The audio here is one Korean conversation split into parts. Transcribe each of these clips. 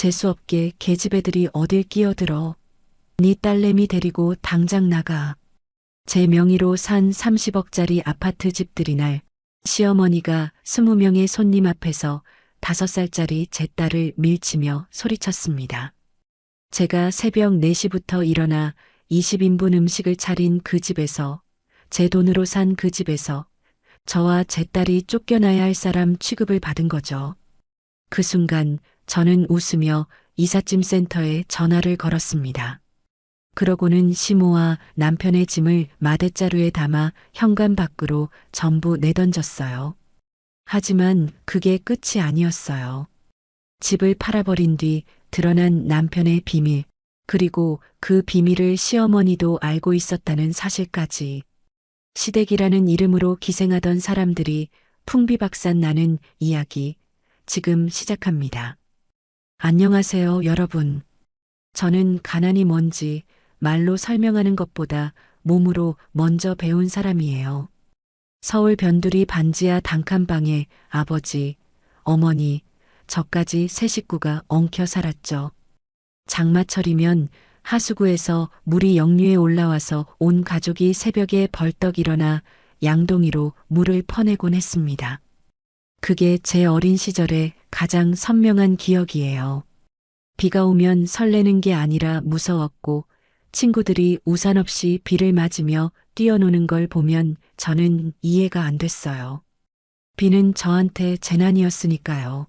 재수없게 계집애들이 어딜 끼어들어. 네 딸내미 데리고 당장 나가. 제 명의로 산 30억짜리 아파트 집들이 날 시어머니가 20명의 손님 앞에서 5살짜리 제 딸을 밀치며 소리쳤습니다. 제가 새벽 4시부터 일어나 20인분 음식을 차린 그 집에서, 제 돈으로 산 그 집에서 저와 제 딸이 쫓겨나야 할 사람 취급을 받은 거죠. 그 순간 저는 웃으며 이삿짐 센터에 전화를 걸었습니다. 그러고는 시모와 남편의 짐을 마대자루에 담아 현관 밖으로 전부 내던졌어요. 하지만 그게 끝이 아니었어요. 집을 팔아버린 뒤 드러난 남편의 비밀, 그리고 그 비밀을 시어머니도 알고 있었다는 사실까지. 시댁이라는 이름으로 기생하던 사람들이 풍비박산 나는 이야기, 지금 시작합니다. 안녕하세요, 여러분. 저는 가난이 뭔지 말로 설명하는 것보다 몸으로 먼저 배운 사람이에요. 서울 변두리 반지하 단칸방에 아버지, 어머니, 저까지 세 식구가 엉켜 살았죠. 장마철이면 하수구에서 물이 역류에 올라와서 온 가족이 새벽에 벌떡 일어나 양동이로 물을 퍼내곤 했습니다. 그게 제 어린 시절의 가장 선명한 기억이에요. 비가 오면 설레는 게 아니라 무서웠고, 친구들이 우산 없이 비를 맞으며 뛰어노는 걸 보면 저는 이해가 안 됐어요. 비는 저한테 재난이었으니까요.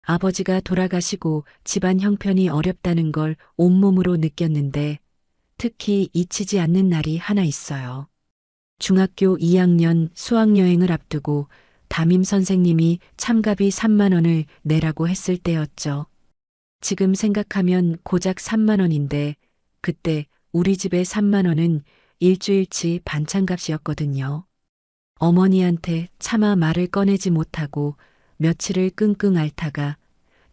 아버지가 돌아가시고 집안 형편이 어렵다는 걸 온몸으로 느꼈는데, 특히 잊히지 않는 날이 하나 있어요. 중학교 2학년 수학여행을 앞두고 담임 선생님이 참가비 3만 원을 내라고 했을 때였죠. 지금 생각하면 고작 3만 원인데, 그때 우리 집의 3만 원은 일주일치 반찬값이었거든요. 어머니한테 차마 말을 꺼내지 못하고 며칠을 끙끙 앓다가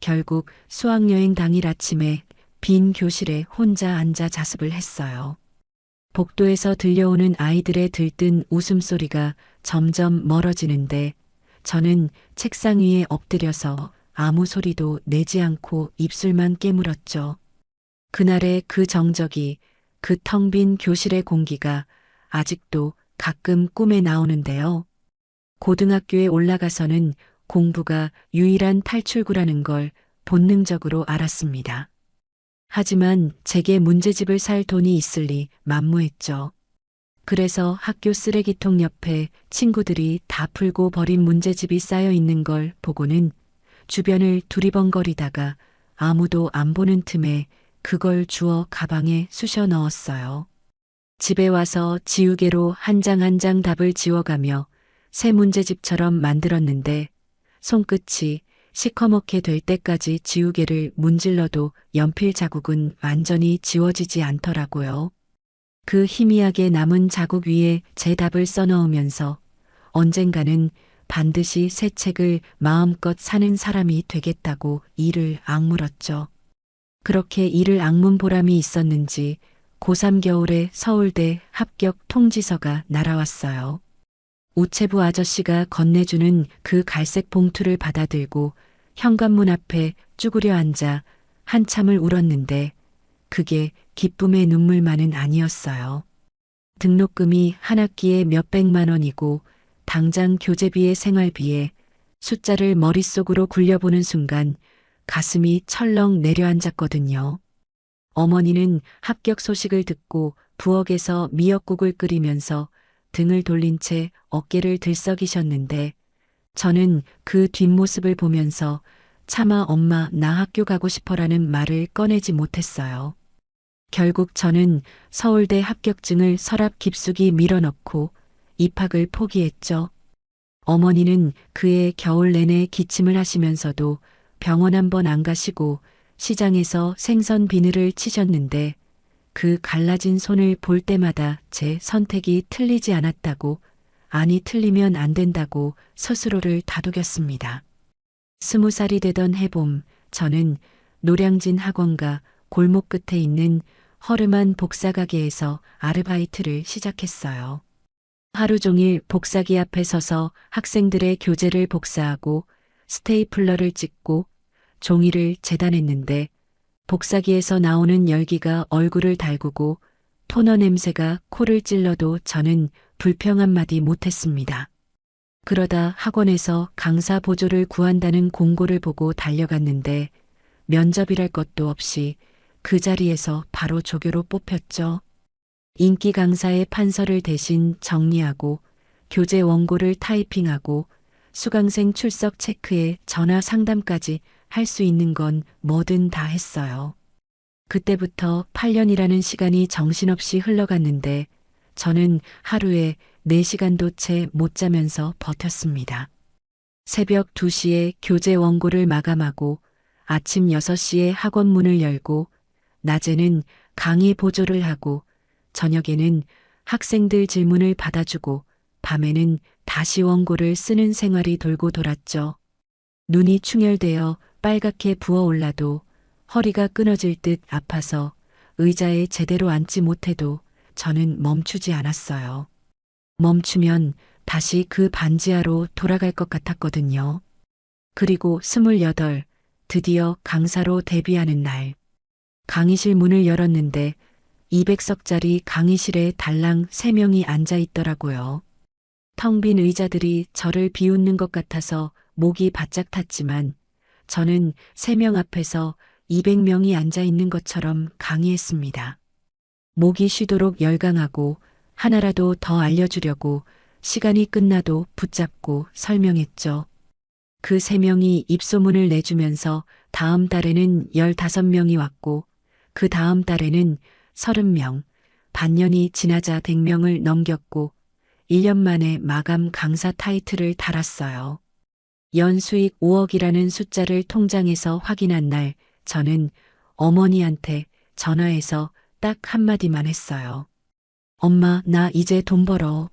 결국 수학여행 당일 아침에 빈 교실에 혼자 앉아 자습을 했어요. 복도에서 들려오는 아이들의 들뜬 웃음소리가 점점 멀어지는데, 저는 책상 위에 엎드려서 아무 소리도 내지 않고 입술만 깨물었죠. 그날의 그 정적이, 그 텅 빈 교실의 공기가 아직도 가끔 꿈에 나오는데요. 고등학교에 올라가서는 공부가 유일한 탈출구라는 걸 본능적으로 알았습니다. 하지만 제게 문제집을 살 돈이 있을 리 만무했죠. 그래서 학교 쓰레기통 옆에 친구들이 다 풀고 버린 문제집이 쌓여 있는 걸 보고는 주변을 두리번거리다가 아무도 안 보는 틈에 그걸 주워 가방에 쑤셔 넣었어요. 집에 와서 지우개로 한 장 한 장 답을 지워가며 새 문제집처럼 만들었는데, 손끝이 시커멓게 될 때까지 지우개를 문질러도 연필 자국은 완전히 지워지지 않더라고요. 그 희미하게 남은 자국 위에 제 답을 써넣으면서 언젠가는 반드시 새 책을 마음껏 사는 사람이 되겠다고 이를 악물었죠. 그렇게 이를 악문 보람이 있었는지 고3 겨울에 서울대 합격 통지서가 날아왔어요. 우체부 아저씨가 건네주는 그 갈색 봉투를 받아들고 현관문 앞에 쭈그려 앉아 한참을 울었는데, 그게 기쁨의 눈물만은 아니었어요. 등록금이 한 학기에 몇백만 원이고 당장 교재비에 생활비에 숫자를 머릿속으로 굴려보는 순간 가슴이 철렁 내려앉았거든요. 어머니는 합격 소식을 듣고 부엌에서 미역국을 끓이면서 등을 돌린 채 어깨를 들썩이셨는데, 저는 그 뒷모습을 보면서 차마 엄마 나 학교 가고 싶어라는 말을 꺼내지 못했어요. 결국 저는 서울대 합격증을 서랍 깊숙이 밀어넣고 입학을 포기했죠. 어머니는 그해 겨울 내내 기침을 하시면서도 병원 한 번 안 가시고 시장에서 생선 비늘을 치셨는데, 그 갈라진 손을 볼 때마다 제 선택이 틀리지 않았다고, 아니 틀리면 안 된다고 스스로를 다독였습니다. 20살이 되던 해봄, 저는 노량진 학원가 골목 끝에 있는 허름한 복사가게에서 아르바이트를 시작했어요. 하루 종일 복사기 앞에 서서 학생들의 교재를 복사하고 스테이플러를 찍고 종이를 재단했는데 복사기에서 나오는 열기가 얼굴을 달구고 토너 냄새가 코를 찔러도 저는 불평 한마디 못했습니다. 그러다 학원에서 강사 보조를 구한다는 공고를 보고 달려갔는데 면접이랄 것도 없이 그 자리에서 바로 조교로 뽑혔죠. 인기 강사의 판서를 대신 정리하고 교재 원고를 타이핑하고 수강생 출석 체크에 전화 상담까지 할 수 있는 건 뭐든 다 했어요. 그때부터 8년이라는 시간이 정신없이 흘러갔는데 저는 하루에 4시간도 채 못 자면서 버텼습니다. 새벽 2시에 교재 원고를 마감하고 아침 6시에 학원 문을 열고 낮에는 강의 보조를 하고 저녁에는 학생들 질문을 받아주고 밤에는 다시 원고를 쓰는 생활이 돌고 돌았죠. 눈이 충혈되어 빨갛게 부어올라도 허리가 끊어질 듯 아파서 의자에 제대로 앉지 못해도 저는 멈추지 않았어요. 멈추면 다시 그 반지하로 돌아갈 것 같았거든요. 그리고 28, 드디어 강사로 데뷔하는 날. 강의실 문을 열었는데 200석짜리 강의실에 달랑 3명이 앉아 있더라고요. 텅 빈 의자들이 저를 비웃는 것 같아서 목이 바짝 탔지만 저는 3명 앞에서 200명이 앉아 있는 것처럼 강의했습니다. 목이 쉬도록 열강하고 하나라도 더 알려주려고 시간이 끝나도 붙잡고 설명했죠. 그 3명이 입소문을 내주면서 다음 달에는 15명이 왔고 그 다음 달에는 30명, 반년이 지나자 100명을 넘겼고 1년 만에 마감 강사 타이틀을 달았어요. 연수익 5억이라는 숫자를 통장에서 확인한 날 저는 어머니한테 전화해서 딱 한마디만 했어요. 엄마, 나 이제 돈 벌어.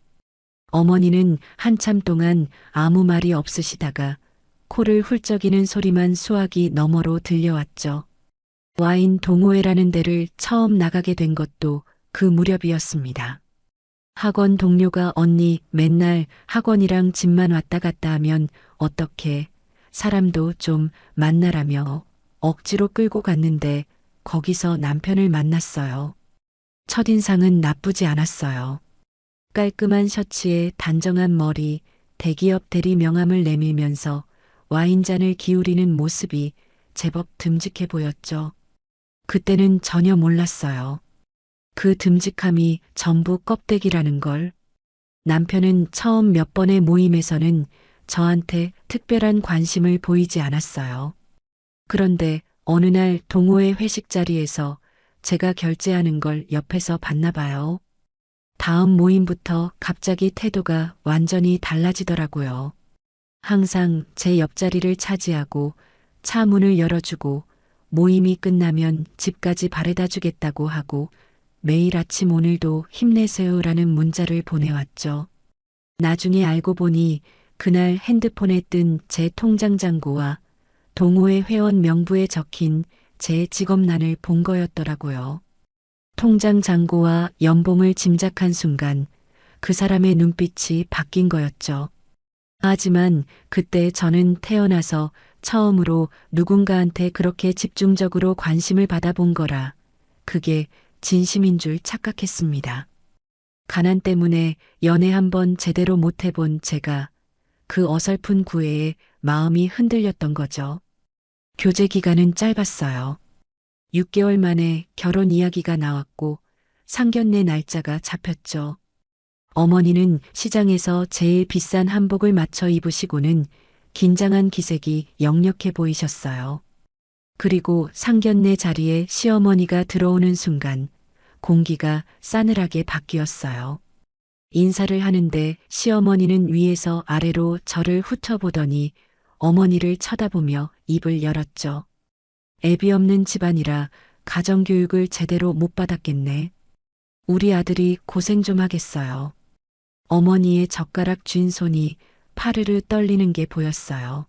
어머니는 한참 동안 아무 말이 없으시다가 코를 훌쩍이는 소리만 수화기 너머로 들려왔죠. 와인 동호회라는 데를 처음 나가게 된 것도 그 무렵이었습니다. 학원 동료가 언니 맨날 학원이랑 집만 왔다 갔다 하면 어떻게 사람도 좀 만나라며 억지로 끌고 갔는데 거기서 남편을 만났어요. 첫인상은 나쁘지 않았어요. 깔끔한 셔츠에 단정한 머리, 대기업 대리 명함을 내밀면서 와인잔을 기울이는 모습이 제법 듬직해 보였죠. 그때는 전혀 몰랐어요. 그 듬직함이 전부 껍데기라는 걸. 남편은 처음 몇 번의 모임에서는 저한테 특별한 관심을 보이지 않았어요. 그런데 어느 날 동호회 회식 자리에서 제가 결제하는 걸 옆에서 봤나 봐요. 다음 모임부터 갑자기 태도가 완전히 달라지더라고요. 항상 제 옆자리를 차지하고 차 문을 열어주고 모임이 끝나면 집까지 바래다 주겠다고 하고 매일 아침 오늘도 힘내세요라는 문자를 보내왔죠. 나중에 알고 보니 그날 핸드폰에 뜬 제 통장 잔고와 동호회 회원 명부에 적힌 제 직업란을 본 거였더라고요. 통장 잔고와 연봉을 짐작한 순간 그 사람의 눈빛이 바뀐 거였죠. 하지만 그때 저는 태어나서 처음으로 누군가한테 그렇게 집중적으로 관심을 받아본 거라 그게 진심인 줄 착각했습니다. 가난 때문에 연애 한번 제대로 못 해본 제가 그 어설픈 구애에 마음이 흔들렸던 거죠. 교제 기간은 짧았어요. 6개월 만에 결혼 이야기가 나왔고 상견례 날짜가 잡혔죠. 어머니는 시장에서 제일 비싼 한복을 맞춰 입으시고는 긴장한 기색이 역력해 보이셨어요. 그리고 상견례 자리에 시어머니가 들어오는 순간 공기가 싸늘하게 바뀌었어요. 인사를 하는데 시어머니는 위에서 아래로 저를 훑어보더니 어머니를 쳐다보며 입을 열었죠. 애비 없는 집안이라 가정교육을 제대로 못 받았겠네. 우리 아들이 고생 좀 하겠어요. 어머니의 젓가락 쥔 손이 파르르 떨리는 게 보였어요.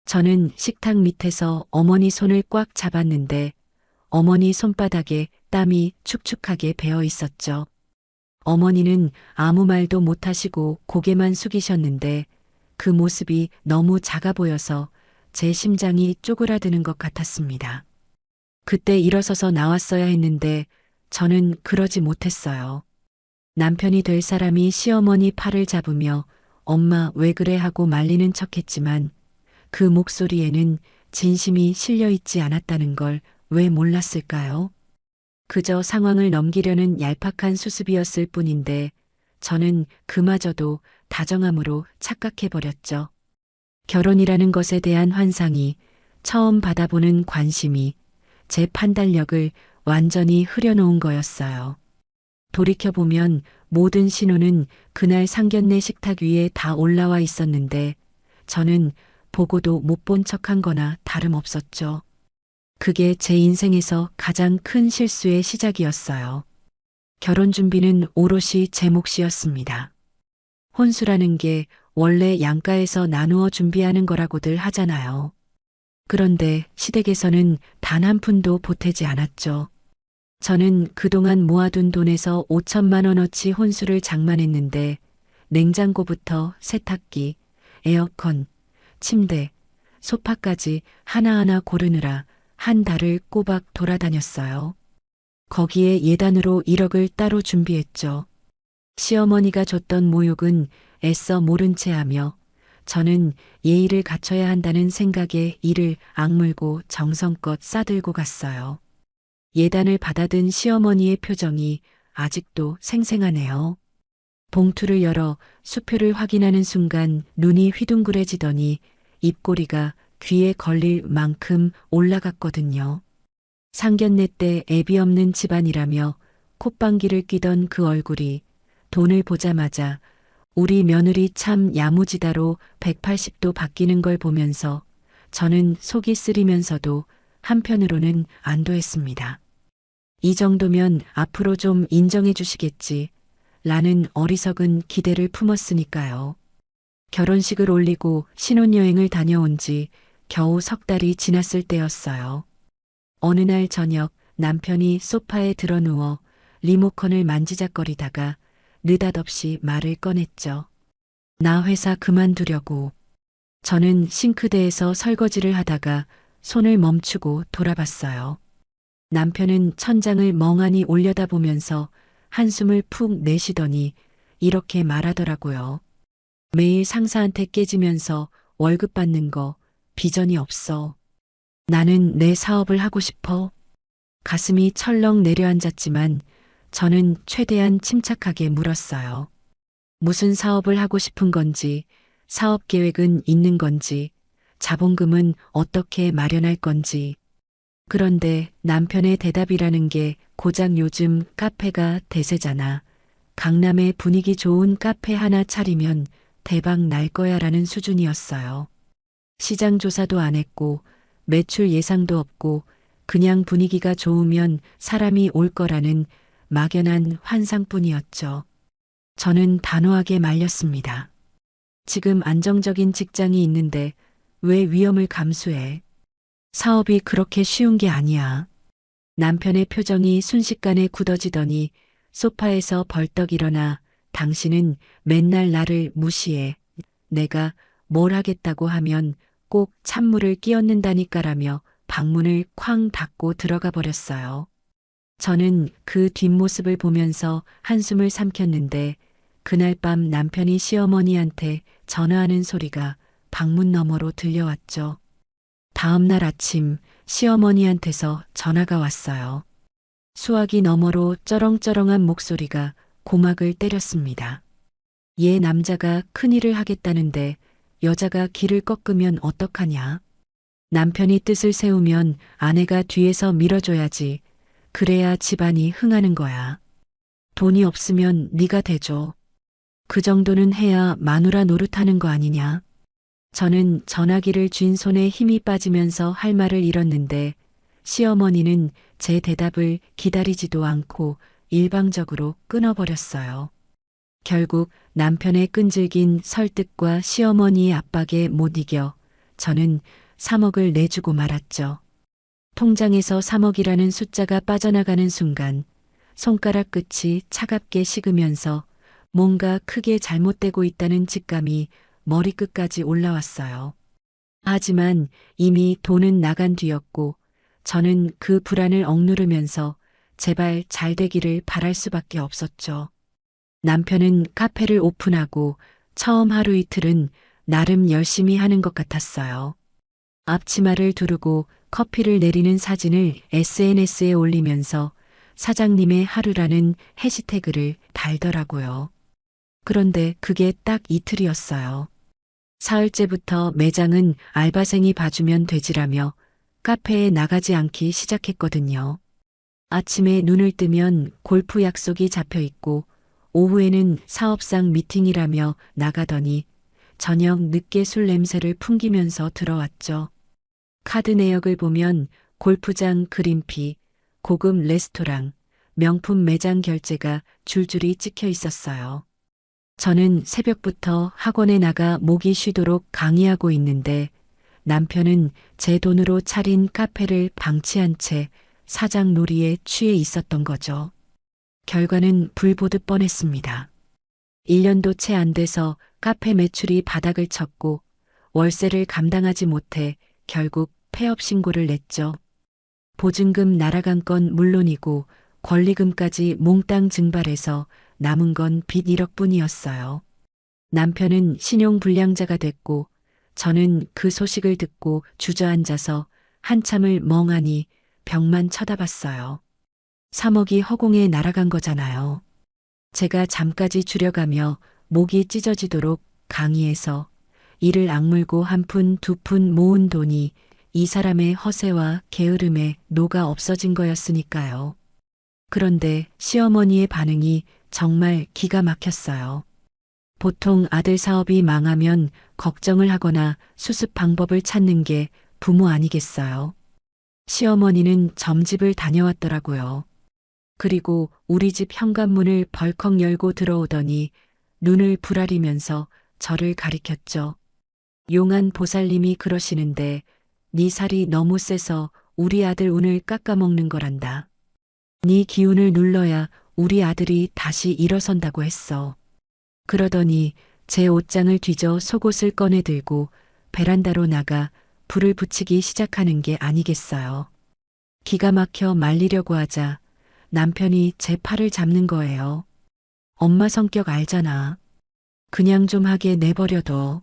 저는 식탁 밑에서 어머니 손을 꽉 잡았는데 어머니 손바닥에 땀이 축축하게 배어 있었죠. 어머니는 아무 말도 못하시고 고개만 숙이셨는데 그 모습이 너무 작아 보여서 제 심장이 쪼그라드는 것 같았습니다. 그때 일어서서 나왔어야 했는데 저는 그러지 못했어요. 남편이 될 사람이 시어머니 팔을 잡으며 엄마 왜 그래 하고 말리는 척했지만 그 목소리에는 진심이 실려 있지 않았다는 걸 왜 몰랐을까요? 그저 상황을 넘기려는 얄팍한 수습이었을 뿐인데 저는 그마저도 다정함으로 착각해버렸죠. 결혼이라는 것에 대한 환상이, 처음 받아보는 관심이 제 판단력을 완전히 흐려놓은 거였어요. 돌이켜보면 모든 신호는 그날 상견례 식탁 위에 다 올라와 있었는데 저는 보고도 못 본 척한 거나 다름없었죠. 그게 제 인생에서 가장 큰 실수의 시작이었어요. 결혼 준비는 오롯이 제 몫이었습니다. 혼수라는 게 원래 양가에서 나누어 준비하는 거라고들 하잖아요. 그런데 시댁에서는 단 한 푼도 보태지 않았죠. 저는 그동안 모아둔 돈에서 5천만 원어치 혼수를 장만했는데 냉장고부터 세탁기, 에어컨, 침대, 소파까지 하나하나 고르느라 한 달을 꼬박 돌아다녔어요. 거기에 예단으로 1억을 따로 준비했죠. 시어머니가 줬던 모욕은 애써 모른 채 하며 저는 예의를 갖춰야 한다는 생각에 이를 악물고 정성껏 싸들고 갔어요. 예단을 받아든 시어머니의 표정이 아직도 생생하네요. 봉투를 열어 수표를 확인하는 순간 눈이 휘둥그레지더니 입꼬리가 귀에 걸릴 만큼 올라갔거든요. 상견례 때 애비 없는 집안이라며 콧방귀를 뀌던 그 얼굴이 돈을 보자마자 우리 며느리 참 야무지다로 180도 바뀌는 걸 보면서 저는 속이 쓰리면서도 한편으로는 안도했습니다. 이 정도면 앞으로 좀 인정해 주시겠지 라는 어리석은 기대를 품었으니까요. 결혼식을 올리고 신혼여행을 다녀온 지 겨우 석 달이 지났을 때였어요. 어느 날 저녁 남편이 소파에 드러누워 리모컨을 만지작거리다가 느닷없이 말을 꺼냈죠. 나 회사 그만두려고. 저는 싱크대에서 설거지를 하다가 손을 멈추고 돌아봤어요. 남편은 천장을 멍하니 올려다보면서 한숨을 푹 내쉬더니 이렇게 말하더라고요. 매일 상사한테 깨지면서 월급 받는 거 비전이 없어. 나는 내 사업을 하고 싶어. 가슴이 철렁 내려앉았지만 저는 최대한 침착하게 물었어요. 무슨 사업을 하고 싶은 건지, 사업 계획은 있는 건지, 자본금은 어떻게 마련할 건지. 그런데 남편의 대답이라는 게 고작 요즘 카페가 대세잖아. 강남에 분위기 좋은 카페 하나 차리면 대박 날 거야 라는 수준이었어요. 시장 조사도 안 했고 매출 예상도 없고 그냥 분위기가 좋으면 사람이 올 거라는 막연한 환상뿐이었죠. 저는 단호하게 말렸습니다. 지금 안정적인 직장이 있는데 왜 위험을 감수해? 사업이 그렇게 쉬운 게 아니야. 남편의 표정이 순식간에 굳어지더니 소파에서 벌떡 일어나 당신은 맨날 나를 무시해. 내가 뭘 하겠다고 하면 꼭 찬물을 끼얹는다니까라며 방문을 쾅 닫고 들어가 버렸어요. 저는 그 뒷모습을 보면서 한숨을 삼켰는데 그날 밤 남편이 시어머니한테 전화하는 소리가 방문 너머로 들려왔죠. 다음 날 아침 시어머니한테서 전화가 왔어요. 수화기 너머로 쩌렁쩌렁한 목소리가 고막을 때렸습니다. 얘 남자가 큰일을 하겠다는데 여자가 길을 꺾으면 어떡하냐. 남편이 뜻을 세우면 아내가 뒤에서 밀어줘야지. 그래야 집안이 흥하는 거야. 돈이 없으면 네가 대줘. 그 정도는 해야 마누라 노릇하는 거 아니냐. 저는 전화기를 쥔 손에 힘이 빠지면서 할 말을 잃었는데 시어머니는 제 대답을 기다리지도 않고 일방적으로 끊어버렸어요. 결국 남편의 끈질긴 설득과 시어머니의 압박에 못 이겨 저는 3억을 내주고 말았죠. 통장에서 3억이라는 숫자가 빠져나가는 순간 손가락 끝이 차갑게 식으면서 뭔가 크게 잘못되고 있다는 직감이 머리끝까지 올라왔어요. 하지만 이미 돈은 나간 뒤였고 저는 그 불안을 억누르면서 제발 잘 되기를 바랄 수밖에 없었죠. 남편은 카페를 오픈하고 처음 하루 이틀은 나름 열심히 하는 것 같았어요. 앞치마를 두르고 커피를 내리는 사진을 SNS에 올리면서 사장님의 하루라는 해시태그를 달더라고요. 그런데 그게 딱 이틀이었어요. 사흘째부터 매장은 알바생이 봐주면 되지라며 카페에 나가지 않기 시작했거든요. 아침에 눈을 뜨면 골프 약속이 잡혀 있고 오후에는 사업상 미팅이라며 나가더니 저녁 늦게 술 냄새를 풍기면서 들어왔죠. 카드 내역을 보면 골프장 그린피, 고급 레스토랑, 명품 매장 결제가 줄줄이 찍혀 있었어요. 저는 새벽부터 학원에 나가 목이 쉬도록 강의하고 있는데 남편은 제 돈으로 차린 카페를 방치한 채 사장 놀이에 취해 있었던 거죠. 결과는 불 보듯 뻔했습니다. 1년도 채 안 돼서 카페 매출이 바닥을 쳤고 월세를 감당하지 못해 결국 폐업 신고를 냈죠. 보증금 날아간 건 물론이고 권리금까지 몽땅 증발해서 남은 건 빚 1억뿐이었어요. 남편은 신용불량자가 됐고 저는 그 소식을 듣고 주저앉아서 한참을 멍하니 벽만 쳐다봤어요. 3억이 허공에 날아간 거잖아요. 제가 잠까지 줄여가며 목이 찢어지도록 강의해서 이를 악물고 한 푼 두 푼 모은 돈이 이 사람의 허세와 게으름에 녹아 없어진 거였으니까요. 그런데 시어머니의 반응이 정말 기가 막혔어요. 보통 아들 사업이 망하면 걱정을 하거나 수습 방법을 찾는 게 부모 아니겠어요. 시어머니는 점집을 다녀왔더라고요. 그리고 우리 집 현관문을 벌컥 열고 들어오더니 눈을 부라리면서 저를 가리켰죠. 용한 보살님이 그러시는데 네 살이 너무 세서 우리 아들 운을 깎아먹는 거란다. 네 기운을 눌러야 우리 아들이 다시 일어선다고 했어. 그러더니 제 옷장을 뒤져 속옷을 꺼내 들고 베란다로 나가 불을 붙이기 시작하는 게 아니겠어요. 기가 막혀 말리려고 하자 남편이 제 팔을 잡는 거예요. 엄마 성격 알잖아. 그냥 좀 하게 내버려둬.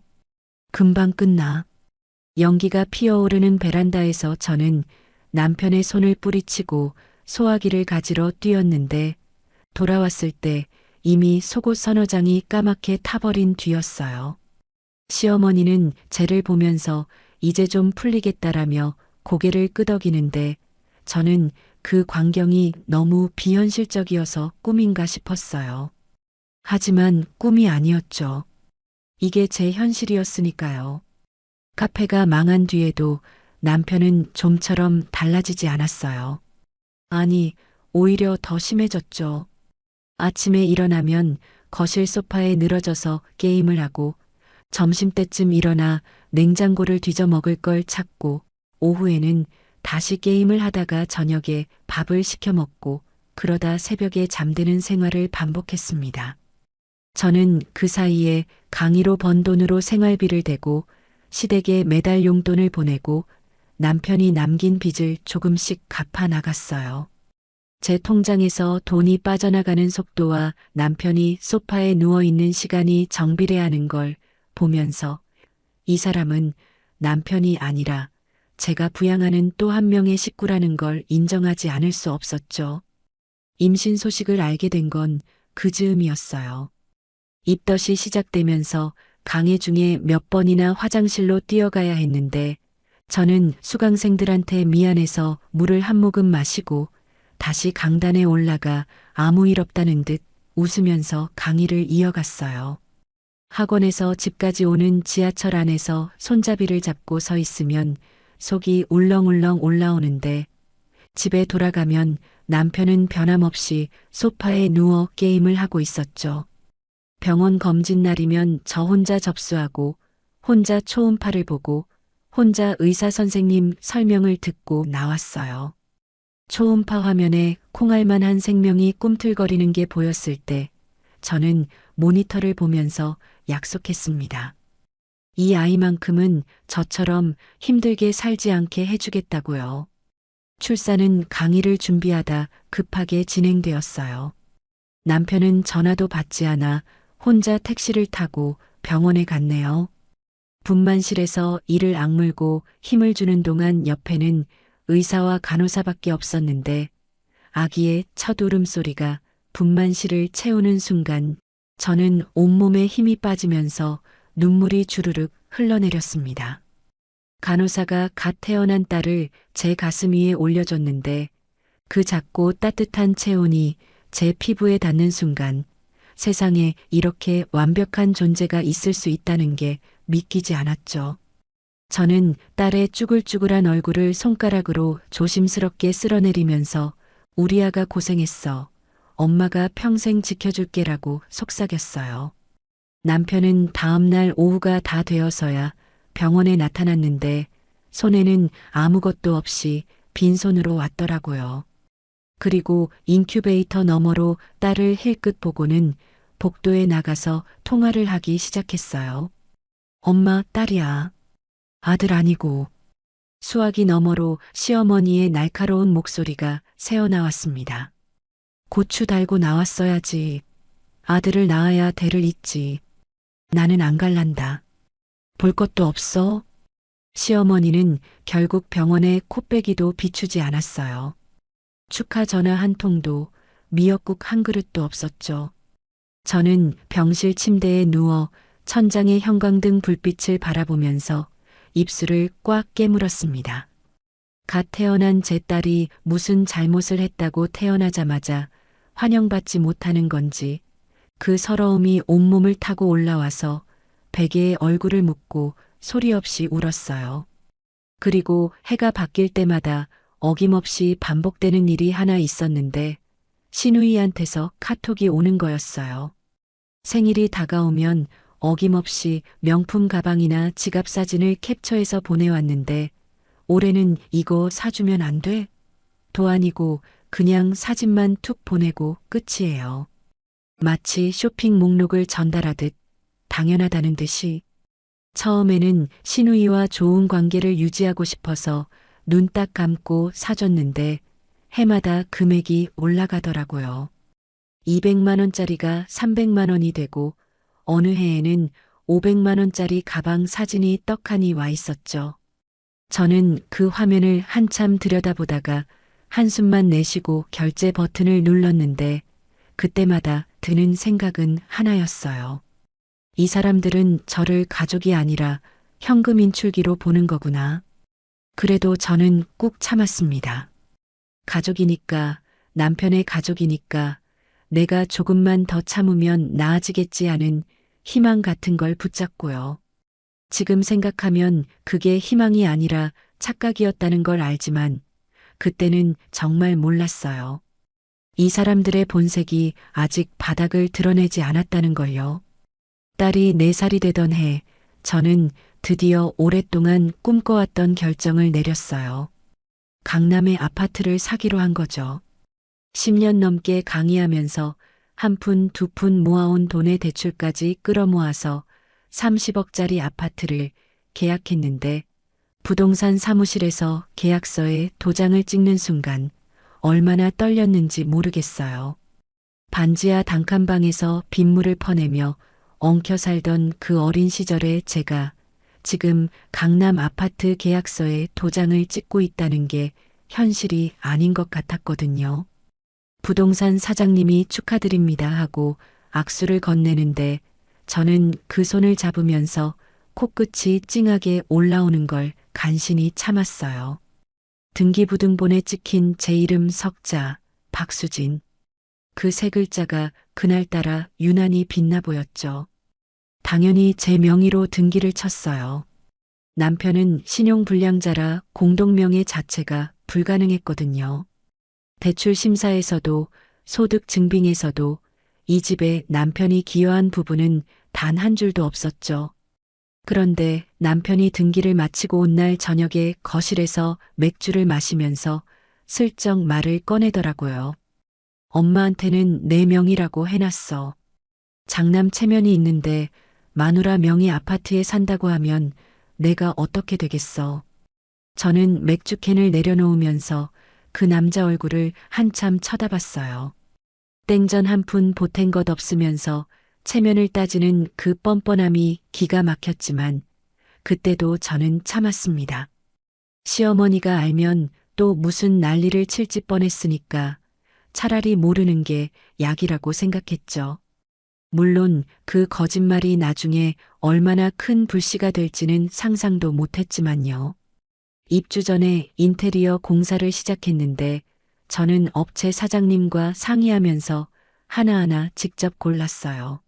금방 끝나. 연기가 피어오르는 베란다에서 저는 남편의 손을 뿌리치고 소화기를 가지러 뛰었는데 돌아왔을 때 이미 속옷 서너 장이 까맣게 타버린 뒤였어요. 시어머니는 쟤를 보면서 이제 좀 풀리겠다라며 고개를 끄덕이는데 저는 그 광경이 너무 비현실적이어서 꿈인가 싶었어요. 하지만 꿈이 아니었죠. 이게 제 현실이었으니까요. 카페가 망한 뒤에도 남편은 좀처럼 달라지지 않았어요. 아니, 오히려 더 심해졌죠. 아침에 일어나면 거실 소파에 늘어져서 게임을 하고 점심때쯤 일어나 냉장고를 뒤져 먹을 걸 찾고 오후에는 다시 게임을 하다가 저녁에 밥을 시켜 먹고 그러다 새벽에 잠드는 생활을 반복했습니다. 저는 그 사이에 강의로 번 돈으로 생활비를 대고 시댁에 매달 용돈을 보내고 남편이 남긴 빚을 조금씩 갚아 나갔어요. 제 통장에서 돈이 빠져나가는 속도와 남편이 소파에 누워있는 시간이 정비례하는 걸 보면서 이 사람은 남편이 아니라 제가 부양하는 또 한 명의 식구라는 걸 인정하지 않을 수 없었죠. 임신 소식을 알게 된 건 그 즈음이었어요. 입덧이 시작되면서 강의 중에 몇 번이나 화장실로 뛰어가야 했는데 저는 수강생들한테 미안해서 물을 한 모금 마시고 다시 강단에 올라가 아무 일 없다는 듯 웃으면서 강의를 이어갔어요. 학원에서 집까지 오는 지하철 안에서 손잡이를 잡고 서 있으면 속이 울렁울렁 올라오는데 집에 돌아가면 남편은 변함없이 소파에 누워 게임을 하고 있었죠. 병원 검진 날이면 저 혼자 접수하고 혼자 초음파를 보고 혼자 의사 선생님 설명을 듣고 나왔어요. 초음파 화면에 콩알만한 생명이 꿈틀거리는 게 보였을 때 저는 모니터를 보면서 약속했습니다. 이 아이만큼은 저처럼 힘들게 살지 않게 해주겠다고요. 출산은 강의를 준비하다 급하게 진행되었어요. 남편은 전화도 받지 않아 혼자 택시를 타고 병원에 갔네요. 분만실에서 이를 악물고 힘을 주는 동안 옆에는 의사와 간호사밖에 없었는데 아기의 첫 울음소리가 분만실을 채우는 순간 저는 온몸에 힘이 빠지면서 눈물이 주르륵 흘러내렸습니다. 간호사가 갓 태어난 딸을 제 가슴 위에 올려줬는데 그 작고 따뜻한 체온이 제 피부에 닿는 순간 세상에 이렇게 완벽한 존재가 있을 수 있다는 게 믿기지 않았죠. 저는 딸의 쭈글쭈글한 얼굴을 손가락으로 조심스럽게 쓸어내리면서 우리 아가 고생했어. 엄마가 평생 지켜줄게라고 속삭였어요. 남편은 다음날 오후가 다 되어서야 병원에 나타났는데 손에는 아무것도 없이 빈손으로 왔더라고요. 그리고 인큐베이터 너머로 딸을 힐끗 보고는 복도에 나가서 통화를 하기 시작했어요. 엄마, 딸이야. 아들 아니고. 수화기 너머로 시어머니의 날카로운 목소리가 새어나왔습니다. 고추 달고 나왔어야지. 아들을 낳아야 대를 잇지. 나는 안 갈란다. 볼 것도 없어? 시어머니는 결국 병원에 코빼기도 비추지 않았어요. 축하 전화 한 통도 미역국 한 그릇도 없었죠. 저는 병실 침대에 누워 천장의 형광등 불빛을 바라보면서 입술을 꽉 깨물었습니다. 갓 태어난 제 딸이 무슨 잘못을 했다고 태어나자마자 환영받지 못하는 건지 그 서러움이 온몸을 타고 올라와서 베개에 얼굴을 묻고 소리 없이 울었어요. 그리고 해가 바뀔 때마다 어김없이 반복되는 일이 하나 있었는데 신우이한테서 카톡이 오는 거였어요. 생일이 다가오면 어김없이 명품 가방이나 지갑 사진을 캡처해서 보내왔는데 올해는 이거 사주면 안 돼? 도 아니고 그냥 사진만 툭 보내고 끝이에요. 마치 쇼핑 목록을 전달하듯 당연하다는 듯이. 처음에는 신우이와 좋은 관계를 유지하고 싶어서 눈 딱 감고 사줬는데 해마다 금액이 올라가더라고요. 200만 원짜리가 300만 원이 되고 어느 해에는 500만 원짜리 가방 사진이 떡하니 와 있었죠. 저는 그 화면을 한참 들여다보다가 한숨만 내쉬고 결제 버튼을 눌렀는데 그때마다 드는 생각은 하나였어요. 이 사람들은 저를 가족이 아니라 현금 인출기로 보는 거구나. 그래도 저는 꾹 참았습니다. 가족이니까, 남편의 가족이니까 내가 조금만 더 참으면 나아지겠지 하는 희망 같은 걸 붙잡고요. 지금 생각하면 그게 희망이 아니라 착각이었다는 걸 알지만 그때는 정말 몰랐어요. 이 사람들의 본색이 아직 바닥을 드러내지 않았다는 걸요. 딸이 4살이 되던 해 저는 드디어 오랫동안 꿈꿔왔던 결정을 내렸어요. 강남의 아파트를 사기로 한 거죠. 10년 넘게 강의하면서 한 푼, 두 푼 모아온 돈의 대출까지 끌어모아서 30억짜리 아파트를 계약했는데 부동산 사무실에서 계약서에 도장을 찍는 순간 얼마나 떨렸는지 모르겠어요. 반지하 단칸방에서 빗물을 퍼내며 엉켜 살던 그 어린 시절의 제가 지금 강남 아파트 계약서에 도장을 찍고 있다는 게 현실이 아닌 것 같았거든요. 부동산 사장님이 축하드립니다 하고 악수를 건네는데 저는 그 손을 잡으면서 코끝이 찡하게 올라오는 걸 간신히 참았어요. 등기부등본에 찍힌 제 이름 석자, 박수진. 그 세 글자가 그날따라 유난히 빛나 보였죠. 당연히 제 명의로 등기를 쳤어요. 남편은 신용불량자라 공동명의 자체가 불가능했거든요. 대출 심사에서도 소득 증빙에서도 이 집에 남편이 기여한 부분은 단 한 줄도 없었죠. 그런데 남편이 등기를 마치고 온 날 저녁에 거실에서 맥주를 마시면서 슬쩍 말을 꺼내더라고요. 엄마한테는 내 명의라고 해놨어. 장남 체면이 있는데 마누라 명의 아파트에 산다고 하면 내가 어떻게 되겠어. 저는 맥주캔을 내려놓으면서 그 남자 얼굴을 한참 쳐다봤어요. 땡전 한 푼 보탠 것 없으면서 체면을 따지는 그 뻔뻔함이 기가 막혔지만 그때도 저는 참았습니다. 시어머니가 알면 또 무슨 난리를 칠지 뻔했으니까 차라리 모르는 게 약이라고 생각했죠. 물론 그 거짓말이 나중에 얼마나 큰 불씨가 될지는 상상도 못했지만요. 입주 전에 인테리어 공사를 시작했는데 저는 업체 사장님과 상의하면서 하나하나 직접 골랐어요.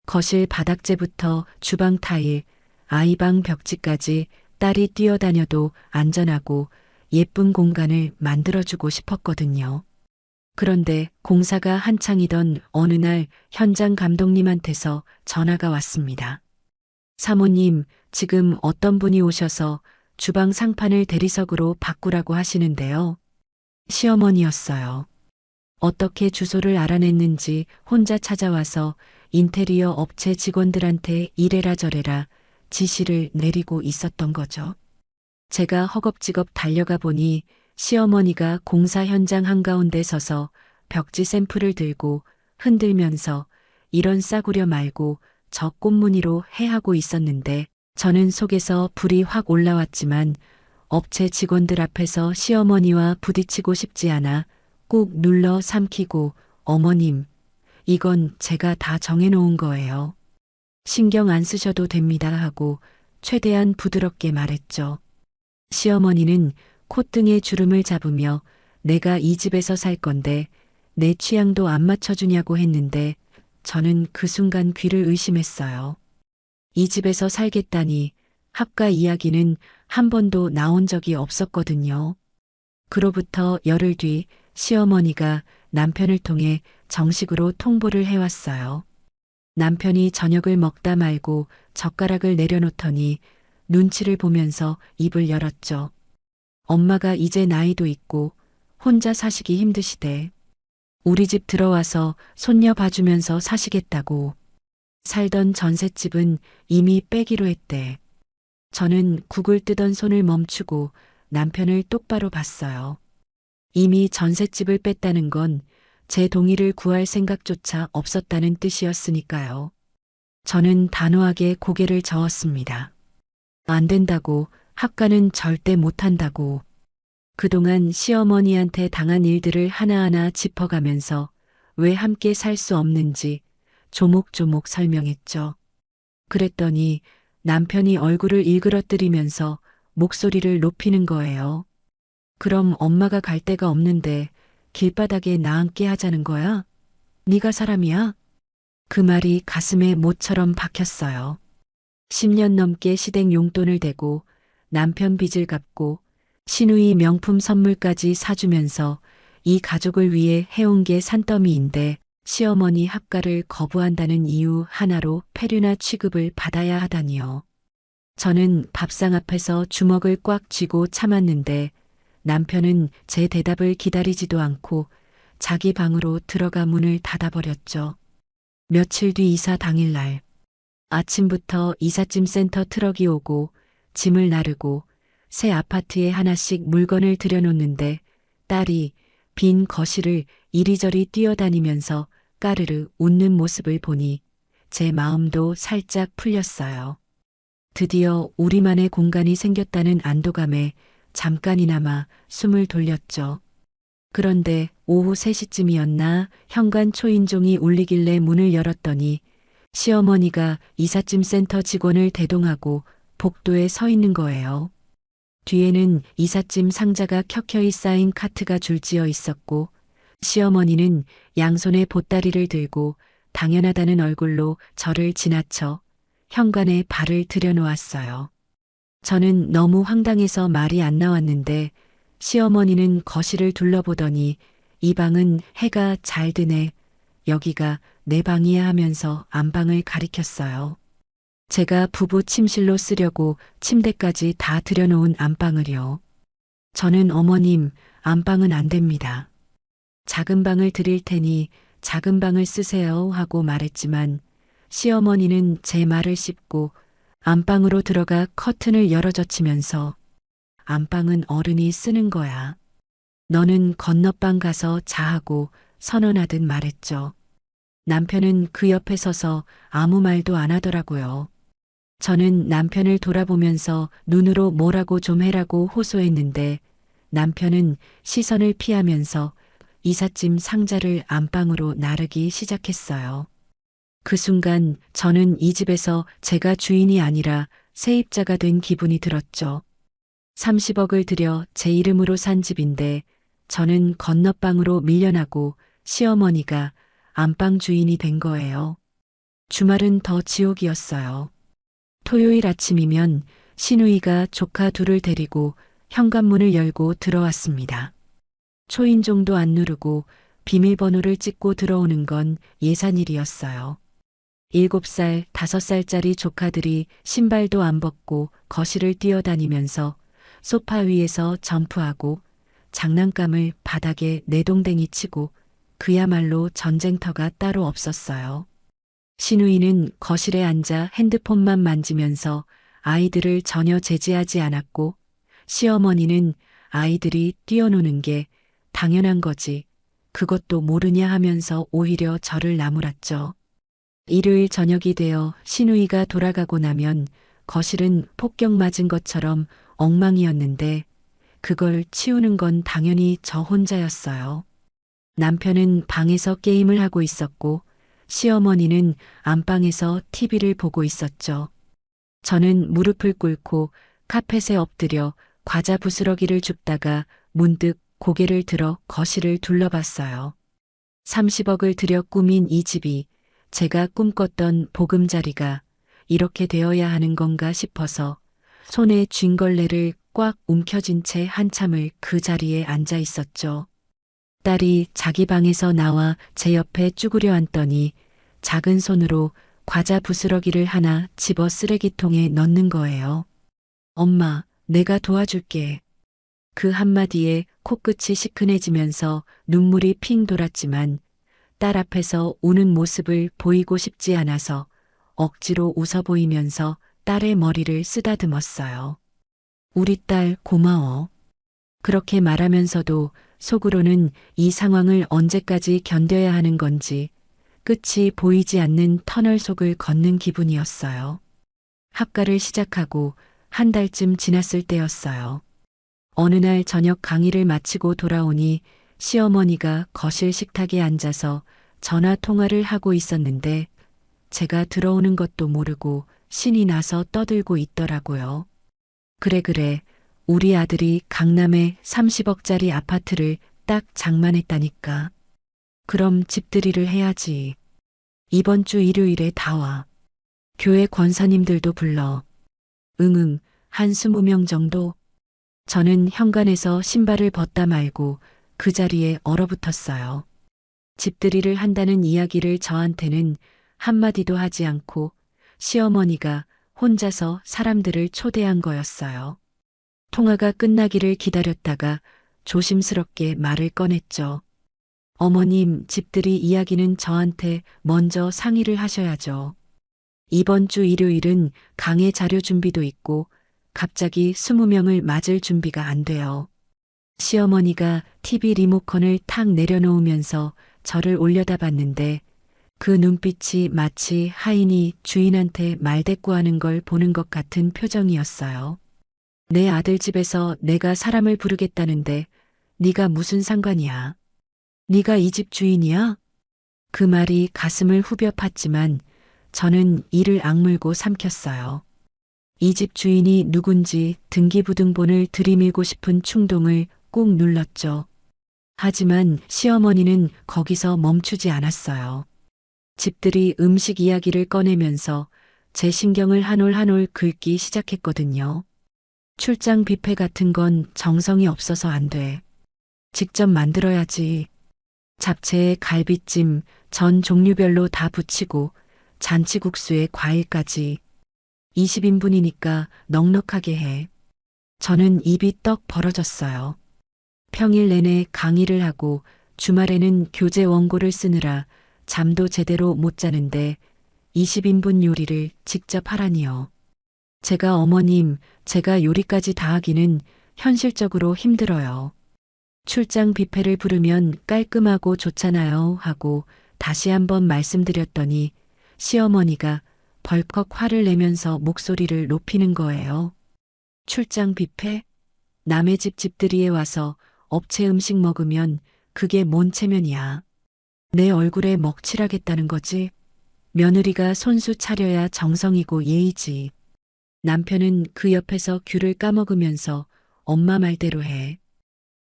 거실 바닥재부터 주방 타일, 아이방 벽지까지 딸이 뛰어다녀도 안전하고 예쁜 공간을 만들어주고 싶었거든요. 그런데 공사가 한창이던 어느 날 현장 감독님한테서 전화가 왔습니다. 사모님, 지금 어떤 분이 오셔서 주방 상판을 대리석으로 바꾸라고 하시는데요. 시어머니였어요. 어떻게 주소를 알아냈는지 혼자 찾아와서 인테리어 업체 직원들한테 이래라 저래라 지시를 내리고 있었던 거죠. 제가 허겁지겁 달려가 보니 시어머니가 공사 현장 한가운데 서서 벽지 샘플을 들고 흔들면서 이런 싸구려 말고 저 꽃무늬로 해 하고 있었는데 저는 속에서 불이 확 올라왔지만 업체 직원들 앞에서 시어머니와 부딪히고 싶지 않아 꾹 눌러 삼키고 어머님, 이건 제가 다 정해놓은 거예요. 신경 안 쓰셔도 됩니다 하고 최대한 부드럽게 말했죠. 시어머니는 콧등에 주름을 잡으며 내가 이 집에서 살 건데 내 취향도 안 맞춰주냐고 했는데 저는 그 순간 귀를 의심했어요. 이 집에서 살겠다니 합가 이야기는 한 번도 나온 적이 없었거든요. 그로부터 열흘 뒤 시어머니가 남편을 통해 정식으로 통보를 해왔어요. 남편이 저녁을 먹다 말고 젓가락을 내려놓더니 눈치를 보면서 입을 열었죠. 엄마가 이제 나이도 있고 혼자 사시기 힘드시대. 우리 집 들어와서 손녀 봐주면서 사시겠다고. 살던 전셋집은 이미 빼기로 했대. 저는 국을 뜨던 손을 멈추고 남편을 똑바로 봤어요. 이미 전셋집을 뺐다는 건 제 동의를 구할 생각조차 없었다는 뜻이었으니까요. 저는 단호하게 고개를 저었습니다. 안 된다고, 합가는 절대 못한다고. 그동안 시어머니한테 당한 일들을 하나하나 짚어가면서 왜 함께 살 수 없는지 조목조목 설명했죠. 그랬더니 남편이 얼굴을 일그러뜨리면서 목소리를 높이는 거예요. 그럼 엄마가 갈 데가 없는데 길바닥에 나 앉게 하자는 거야? 네가 사람이야? 그 말이 가슴에 못처럼 박혔어요. 10년 넘게 시댁 용돈을 대고 남편 빚을 갚고 시누이 명품 선물까지 사주면서 이 가족을 위해 해온 게 산더미인데 시어머니 합가를 거부한다는 이유 하나로 페류나 취급을 받아야 하다니요. 저는 밥상 앞에서 주먹을 꽉 쥐고 참았는데 남편은 제 대답을 기다리지도 않고 자기 방으로 들어가 문을 닫아버렸죠. 며칠 뒤 이사 당일날 아침부터 이삿짐 센터 트럭이 오고 짐을 나르고 새 아파트에 하나씩 물건을 들여놓는데 딸이 빈 거실을 이리저리 뛰어다니면서 까르르 웃는 모습을 보니 제 마음도 살짝 풀렸어요. 드디어 우리만의 공간이 생겼다는 안도감에 잠깐이나마 숨을 돌렸죠. 그런데 오후 3시쯤이었나 현관 초인종이 울리길래 문을 열었더니 시어머니가 이삿짐 센터 직원을 대동하고 복도에 서 있는 거예요. 뒤에는 이삿짐 상자가 켜켜이 쌓인 카트가 줄지어 있었고 시어머니는 양손에 보따리를 들고 당연하다는 얼굴로 저를 지나쳐 현관에 발을 들여놓았어요. 저는 너무 황당해서 말이 안 나왔는데 시어머니는 거실을 둘러보더니 이 방은 해가 잘 드네. 여기가 내 방이야 하면서 안방을 가리켰어요. 제가 부부 침실로 쓰려고 침대까지 다 들여놓은 안방을요. 저는 어머님, 안방은 안 됩니다. 작은 방을 드릴 테니 작은 방을 쓰세요 하고 말했지만 시어머니는 제 말을 씹고 안방으로 들어가 커튼을 열어젖히면서 안방은 어른이 쓰는 거야. 너는 건너방 가서 자하고 선언하듯 말했죠. 남편은 그 옆에 서서 아무 말도 안 하더라고요. 저는 남편을 돌아보면서 눈으로 뭐라고 좀 해라고 호소했는데 남편은 시선을 피하면서 이삿짐 상자를 안방으로 나르기 시작했어요. 그 순간 저는 이 집에서 제가 주인이 아니라 세입자가 된 기분이 들었죠. 30억을 들여 제 이름으로 산 집인데 저는 건너방으로 밀려나고 시어머니가 안방 주인이 된 거예요. 주말은 더 지옥이었어요. 토요일 아침이면 시누이가 조카 둘을 데리고 현관문을 열고 들어왔습니다. 초인종도 안 누르고 비밀번호를 찍고 들어오는 건 예산일이었어요. 7살, 5살짜리 조카들이 신발도 안 벗고 거실을 뛰어다니면서 소파 위에서 점프하고 장난감을 바닥에 내동댕이 치고 그야말로 전쟁터가 따로 없었어요. 시누이는 거실에 앉아 핸드폰만 만지면서 아이들을 전혀 제지하지 않았고 시어머니는 아이들이 뛰어노는 게 당연한 거지. 그것도 모르냐 하면서 오히려 저를 나무랐죠. 일요일 저녁이 되어 시누이가 돌아가고 나면 거실은 폭격 맞은 것처럼 엉망이었는데 그걸 치우는 건 당연히 저 혼자였어요. 남편은 방에서 게임을 하고 있었고 시어머니는 안방에서 TV를 보고 있었죠. 저는 무릎을 꿇고 카펫에 엎드려 과자 부스러기를 줍다가 문득 고개를 들어 거실을 둘러봤어요. 30억을 들여 꾸민 이 집이 제가 꿈꿨던 보금자리가 이렇게 되어야 하는 건가 싶어서 손에 쥔걸레를 꽉 움켜쥔 채 한참을 그 자리에 앉아 있었죠. 딸이 자기 방에서 나와 제 옆에 쭈그려 앉더니 작은 손으로 과자 부스러기를 하나 집어 쓰레기통에 넣는 거예요. 엄마, 내가 도와줄게. 그 한마디에 코끝이 시큰해지면서 눈물이 핑 돌았지만 딸 앞에서 우는 모습을 보이고 싶지 않아서 억지로 웃어 보이면서 딸의 머리를 쓰다듬었어요. 우리 딸 고마워. 그렇게 말하면서도 속으로는 이 상황을 언제까지 견뎌야 하는 건지 끝이 보이지 않는 터널 속을 걷는 기분이었어요. 학과를 시작하고 한 달쯤 지났을 때였어요. 어느 날 저녁 강의를 마치고 돌아오니 시어머니가 거실 식탁에 앉아서 전화 통화를 하고 있었는데 제가 들어오는 것도 모르고 신이 나서 떠들고 있더라고요. 그래, 우리 아들이 강남에 30억짜리 아파트를 딱 장만했다니까. 그럼 집들이를 해야지. 이번 주 일요일에 다 와. 교회 권사님들도 불러. 응응, 한 20명 정도? 저는 현관에서 신발을 벗다 말고 그 자리에 얼어붙었어요. 집들이를 한다는 이야기를 저한테는 한마디도 하지 않고 시어머니가 혼자서 사람들을 초대한 거였어요. 통화가 끝나기를 기다렸다가 조심스럽게 말을 꺼냈죠. 어머님, 집들이 이야기는 저한테 먼저 상의를 하셔야죠. 이번 주 일요일은 강의 자료 준비도 있고 갑자기 20명을 맞을 준비가 안 돼요. 시어머니가 TV 리모컨을 탁 내려놓으면서 저를 올려다봤는데 그 눈빛이 마치 하인이 주인한테 말대꾸하는 걸 보는 것 같은 표정이었어요. 내 아들 집에서 내가 사람을 부르겠다는데 네가 무슨 상관이야? 네가 이 집 주인이야? 그 말이 가슴을 후벼 팠지만 저는 이를 악물고 삼켰어요. 이 집 주인이 누군지 등기부등본을 들이밀고 싶은 충동을 꾹 눌렀죠. 하지만 시어머니는 거기서 멈추지 않았어요. 집들이 음식 이야기를 꺼내면서 제 신경을 한 올 한 올 긁기 시작했거든요. 출장 뷔페 같은 건 정성이 없어서 안 돼. 직접 만들어야지. 잡채에 갈비찜, 전 종류별로 다 부치고 잔치국수에 과일까지. 20인분이니까 넉넉하게 해. 저는 입이 떡 벌어졌어요. 평일 내내 강의를 하고 주말에는 교재 원고를 쓰느라 잠도 제대로 못 자는데 20인분 요리를 직접 하라니요. 제가 어머님, 제가 요리까지 다 하기는 현실적으로 힘들어요. 출장 뷔페를 부르면 깔끔하고 좋잖아요 하고 다시 한번 말씀드렸더니 시어머니가 벌컥 화를 내면서 목소리를 높이는 거예요. 출장 뷔페? 남의 집 집들이에 와서 업체 음식 먹으면 그게 뭔 체면이야. 내 얼굴에 먹칠하겠다는 거지? 며느리가 손수 차려야 정성이고 예의지. 남편은 그 옆에서 귤을 까먹으면서 엄마 말대로 해.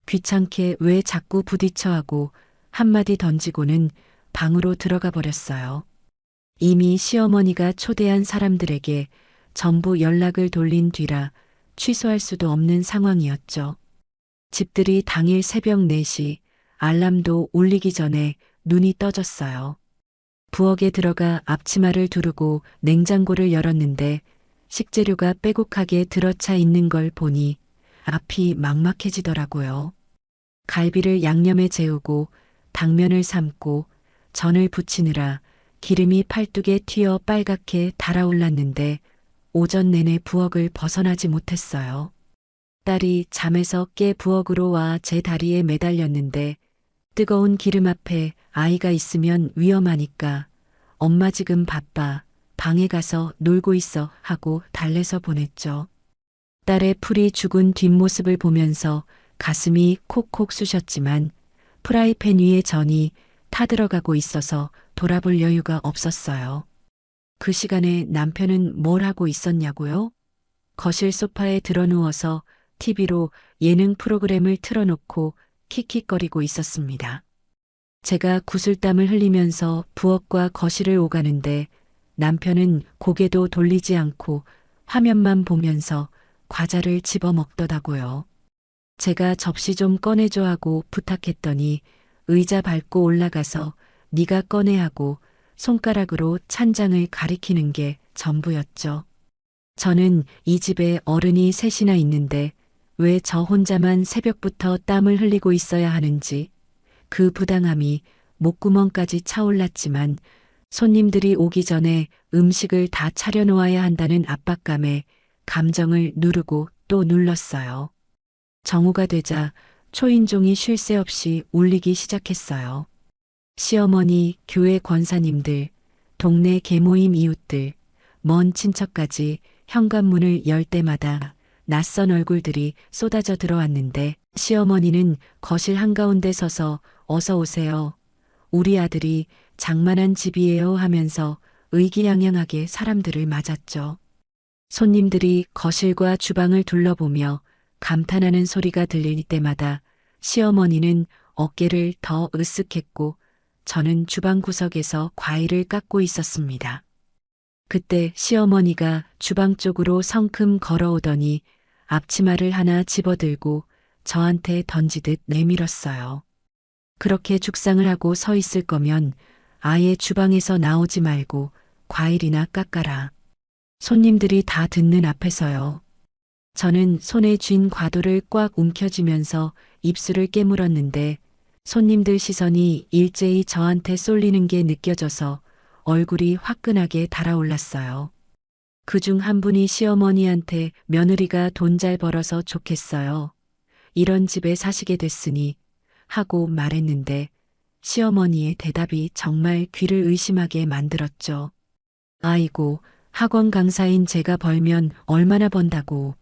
귀찮게 왜 자꾸 부딪혀 하고 한마디 던지고는 방으로 들어가 버렸어요. 이미 시어머니가 초대한 사람들에게 전부 연락을 돌린 뒤라 취소할 수도 없는 상황이었죠. 집들이 당일 새벽 4시 알람도 울리기 전에 눈이 떠졌어요. 부엌에 들어가 앞치마를 두르고 냉장고를 열었는데 식재료가 빼곡하게 들어차 있는 걸 보니 앞이 막막해지더라고요. 갈비를 양념에 재우고 당면을 삶고 전을 부치느라 기름이 팔뚝에 튀어 빨갛게 달아올랐는데 오전 내내 부엌을 벗어나지 못했어요. 딸이 잠에서 깨 부엌으로 와 제 다리에 매달렸는데 뜨거운 기름 앞에 아이가 있으면 위험하니까 엄마 지금 바빠. 방에 가서 놀고 있어 하고 달래서 보냈죠. 딸의 풀이 죽은 뒷모습을 보면서 가슴이 콕콕 쑤셨지만 프라이팬 위에 전이 타들어가고 있어서 돌아볼 여유가 없었어요. 그 시간에 남편은 뭘 하고 있었냐고요? 거실 소파에 드러누워서 TV로 예능 프로그램을 틀어놓고 킥킥거리고 있었습니다. 제가 구슬땀을 흘리면서 부엌과 거실을 오가는데 남편은 고개도 돌리지 않고 화면만 보면서 과자를 집어 먹더라고요. 제가 접시 좀 꺼내줘 하고 부탁했더니 의자 밟고 올라가서 네가 꺼내 하고 손가락으로 찬장을 가리키는 게 전부였죠. 저는 이 집에 어른이 셋이나 있는데 왜 저 혼자만 새벽부터 땀을 흘리고 있어야 하는지 그 부당함이 목구멍까지 차올랐지만 손님들이 오기 전에 음식을 다 차려놓아야 한다는 압박감에 감정을 누르고 또 눌렀어요. 정오가 되자 초인종이 쉴 새 없이 울리기 시작했어요. 시어머니, 교회 권사님들, 동네 계모임 이웃들, 먼 친척까지 현관문을 열 때마다 낯선 얼굴들이 쏟아져 들어왔는데 시어머니는 거실 한가운데 서서 어서 오세요. 우리 아들이 장만한 집이에요 하면서 의기양양하게 사람들을 맞았죠. 손님들이 거실과 주방을 둘러보며 감탄하는 소리가 들릴 때마다 시어머니는 어깨를 더 으쓱했고 저는 주방 구석에서 과일을 깎고 있었습니다. 그때 시어머니가 주방 쪽으로 성큼 걸어오더니 앞치마를 하나 집어들고 저한테 던지듯 내밀었어요. 그렇게 죽상을 하고 서 있을 거면 아예 주방에서 나오지 말고 과일이나 깎아라. 손님들이 다 듣는 앞에서요. 저는 손에 쥔 과도를 꽉 움켜쥐면서 입술을 깨물었는데 손님들 시선이 일제히 저한테 쏠리는 게 느껴져서 얼굴이 화끈하게 달아올랐어요. 그중 한 분이 시어머니한테 며느리가 돈 잘 벌어서 좋겠어요. 이런 집에 사시게 됐으니 하고 말했는데 시어머니의 대답이 정말 귀를 의심하게 만들었죠. 아이고, 학원 강사인 제가 벌면 얼마나 번다고.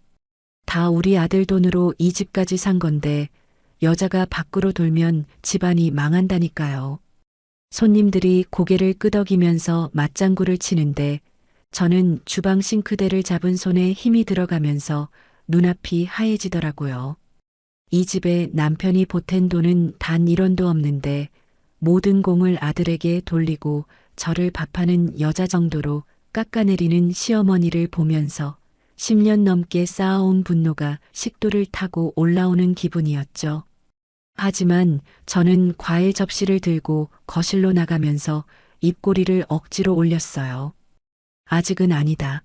다 우리 아들 돈으로 이 집까지 산 건데 여자가 밖으로 돌면 집안이 망한다니까요. 손님들이 고개를 끄덕이면서 맞장구를 치는데 저는 주방 싱크대를 잡은 손에 힘이 들어가면서 눈앞이 하얘지더라고요. 이 집에 남편이 보탠 돈은 단 1원도 없는데 모든 공을 아들에게 돌리고 저를 밥하는 여자 정도로 깎아내리는 시어머니를 보면서 10년 넘게 쌓아온 분노가 식도를 타고 올라오는 기분이었죠. 하지만 저는 과일 접시를 들고 거실로 나가면서 입꼬리를 억지로 올렸어요. 아직은 아니다.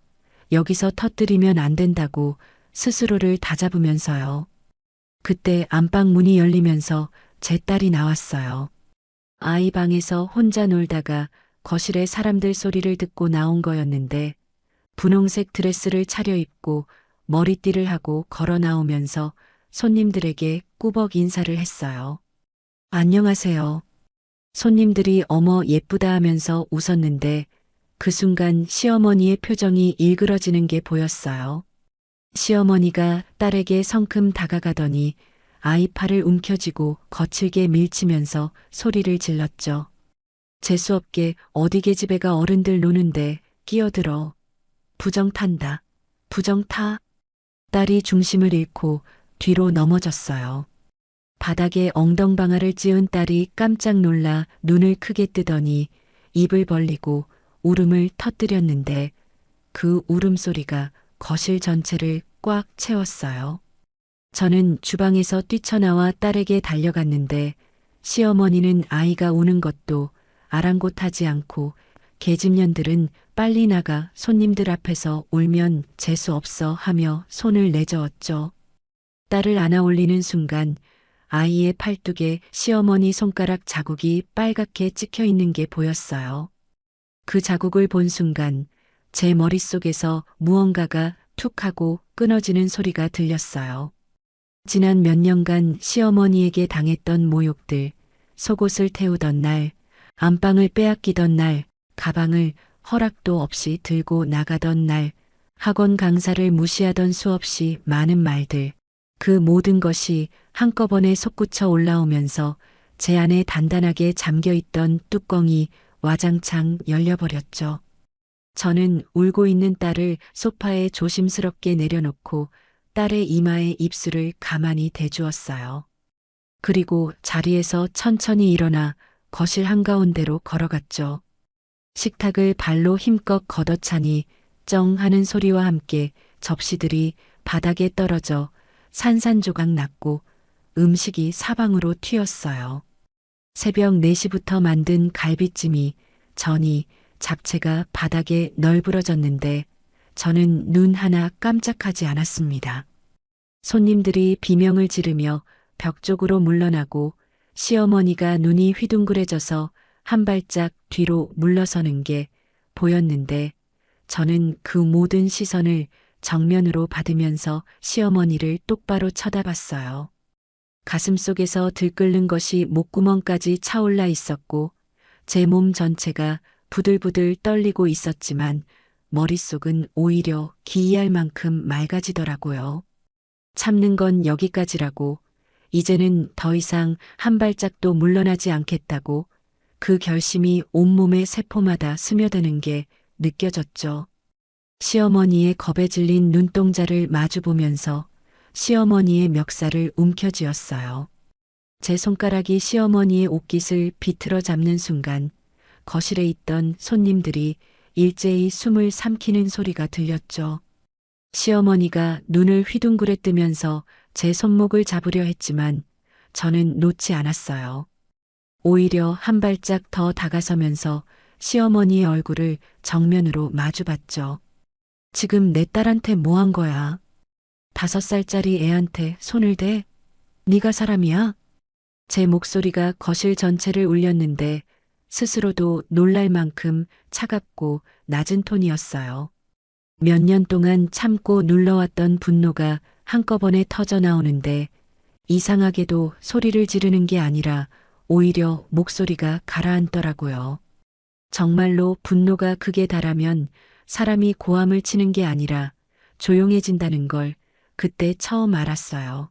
여기서 터뜨리면 안 된다고 스스로를 다잡으면서요. 그때 안방 문이 열리면서 제 딸이 나왔어요. 아이 방에서 혼자 놀다가 거실에 사람들 소리를 듣고 나온 거였는데 분홍색 드레스를 차려입고 머리띠를 하고 걸어 나오면서 손님들에게 꾸벅 인사를 했어요. 안녕하세요. 손님들이 어머 예쁘다 하면서 웃었는데 그 순간 시어머니의 표정이 일그러지는 게 보였어요. 시어머니가 딸에게 성큼 다가가더니 아이 팔을 움켜쥐고 거칠게 밀치면서 소리를 질렀죠. 재수없게 어디 계집애가 어른들 노는데 끼어들어. 부정 탄다. 부정 타. 딸이 중심을 잃고 뒤로 넘어졌어요. 바닥에 엉덩방아를 찧은 딸이 깜짝 놀라 눈을 크게 뜨더니 입을 벌리고 울음을 터뜨렸는데 그 울음소리가 거실 전체를 꽉 채웠어요. 저는 주방에서 뛰쳐나와 딸에게 달려갔는데 시어머니는 아이가 우는 것도 아랑곳하지 않고 계집년들은 빨리 나가 손님들 앞에서 울면 재수 없어 하며 손을 내저었죠. 딸을 안아 올리는 순간 아이의 팔뚝에 시어머니 손가락 자국이 빨갛게 찍혀 있는 게 보였어요. 그 자국을 본 순간 제 머릿속에서 무언가가 툭 하고 끊어지는 소리가 들렸어요. 지난 몇 년간 시어머니에게 당했던 모욕들, 속옷을 태우던 날, 안방을 빼앗기던 날, 가방을 허락도 없이 들고 나가던 날, 학원 강사를 무시하던 수없이 많은 말들, 그 모든 것이 한꺼번에 솟구쳐 올라오면서 제 안에 단단하게 잠겨있던 뚜껑이 와장창 열려버렸죠. 저는 울고 있는 딸을 소파에 조심스럽게 내려놓고 딸의 이마에 입술을 가만히 대주었어요. 그리고 자리에서 천천히 일어나 거실 한가운데로 걸어갔죠. 식탁을 발로 힘껏 걷어차니 쩡 하는 소리와 함께 접시들이 바닥에 떨어져 산산조각 났고 음식이 사방으로 튀었어요. 새벽 4시부터 만든 갈비찜이, 전이, 잡채가 바닥에 널브러졌는데 저는 눈 하나 깜짝하지 않았습니다. 손님들이 비명을 지르며 벽 쪽으로 물러나고 시어머니가 눈이 휘둥그레져서 한 발짝 뒤로 물러서는 게 보였는데 저는 그 모든 시선을 정면으로 받으면서 시어머니를 똑바로 쳐다봤어요. 가슴속에서 들끓는 것이 목구멍까지 차올라 있었고 제 몸 전체가 부들부들 떨리고 있었지만 머릿속은 오히려 기이할 만큼 맑아지더라고요. 참는 건 여기까지라고, 이제는 더 이상 한 발짝도 물러나지 않겠다고 그 결심이 온몸의 세포마다 스며드는 게 느껴졌죠. 시어머니의 겁에 질린 눈동자를 마주보면서 시어머니의 멱살을 움켜쥐었어요. 제 손가락이 시어머니의 옷깃을 비틀어 잡는 순간 거실에 있던 손님들이 일제히 숨을 삼키는 소리가 들렸죠. 시어머니가 눈을 휘둥그레 뜨면서 제 손목을 잡으려 했지만 저는 놓지 않았어요. 오히려 한 발짝 더 다가서면서 시어머니의 얼굴을 정면으로 마주봤죠. 지금 내 딸한테 뭐 한 거야? 5살짜리 애한테 손을 대? 네가 사람이야? 제 목소리가 거실 전체를 울렸는데 스스로도 놀랄 만큼 차갑고 낮은 톤이었어요. 몇 년 동안 참고 눌러왔던 분노가 한꺼번에 터져 나오는데 이상하게도 소리를 지르는 게 아니라 오히려 목소리가 가라앉더라고요. 정말로 분노가 극에 달하면 사람이 고함을 치는 게 아니라 조용해진다는 걸 그때 처음 알았어요.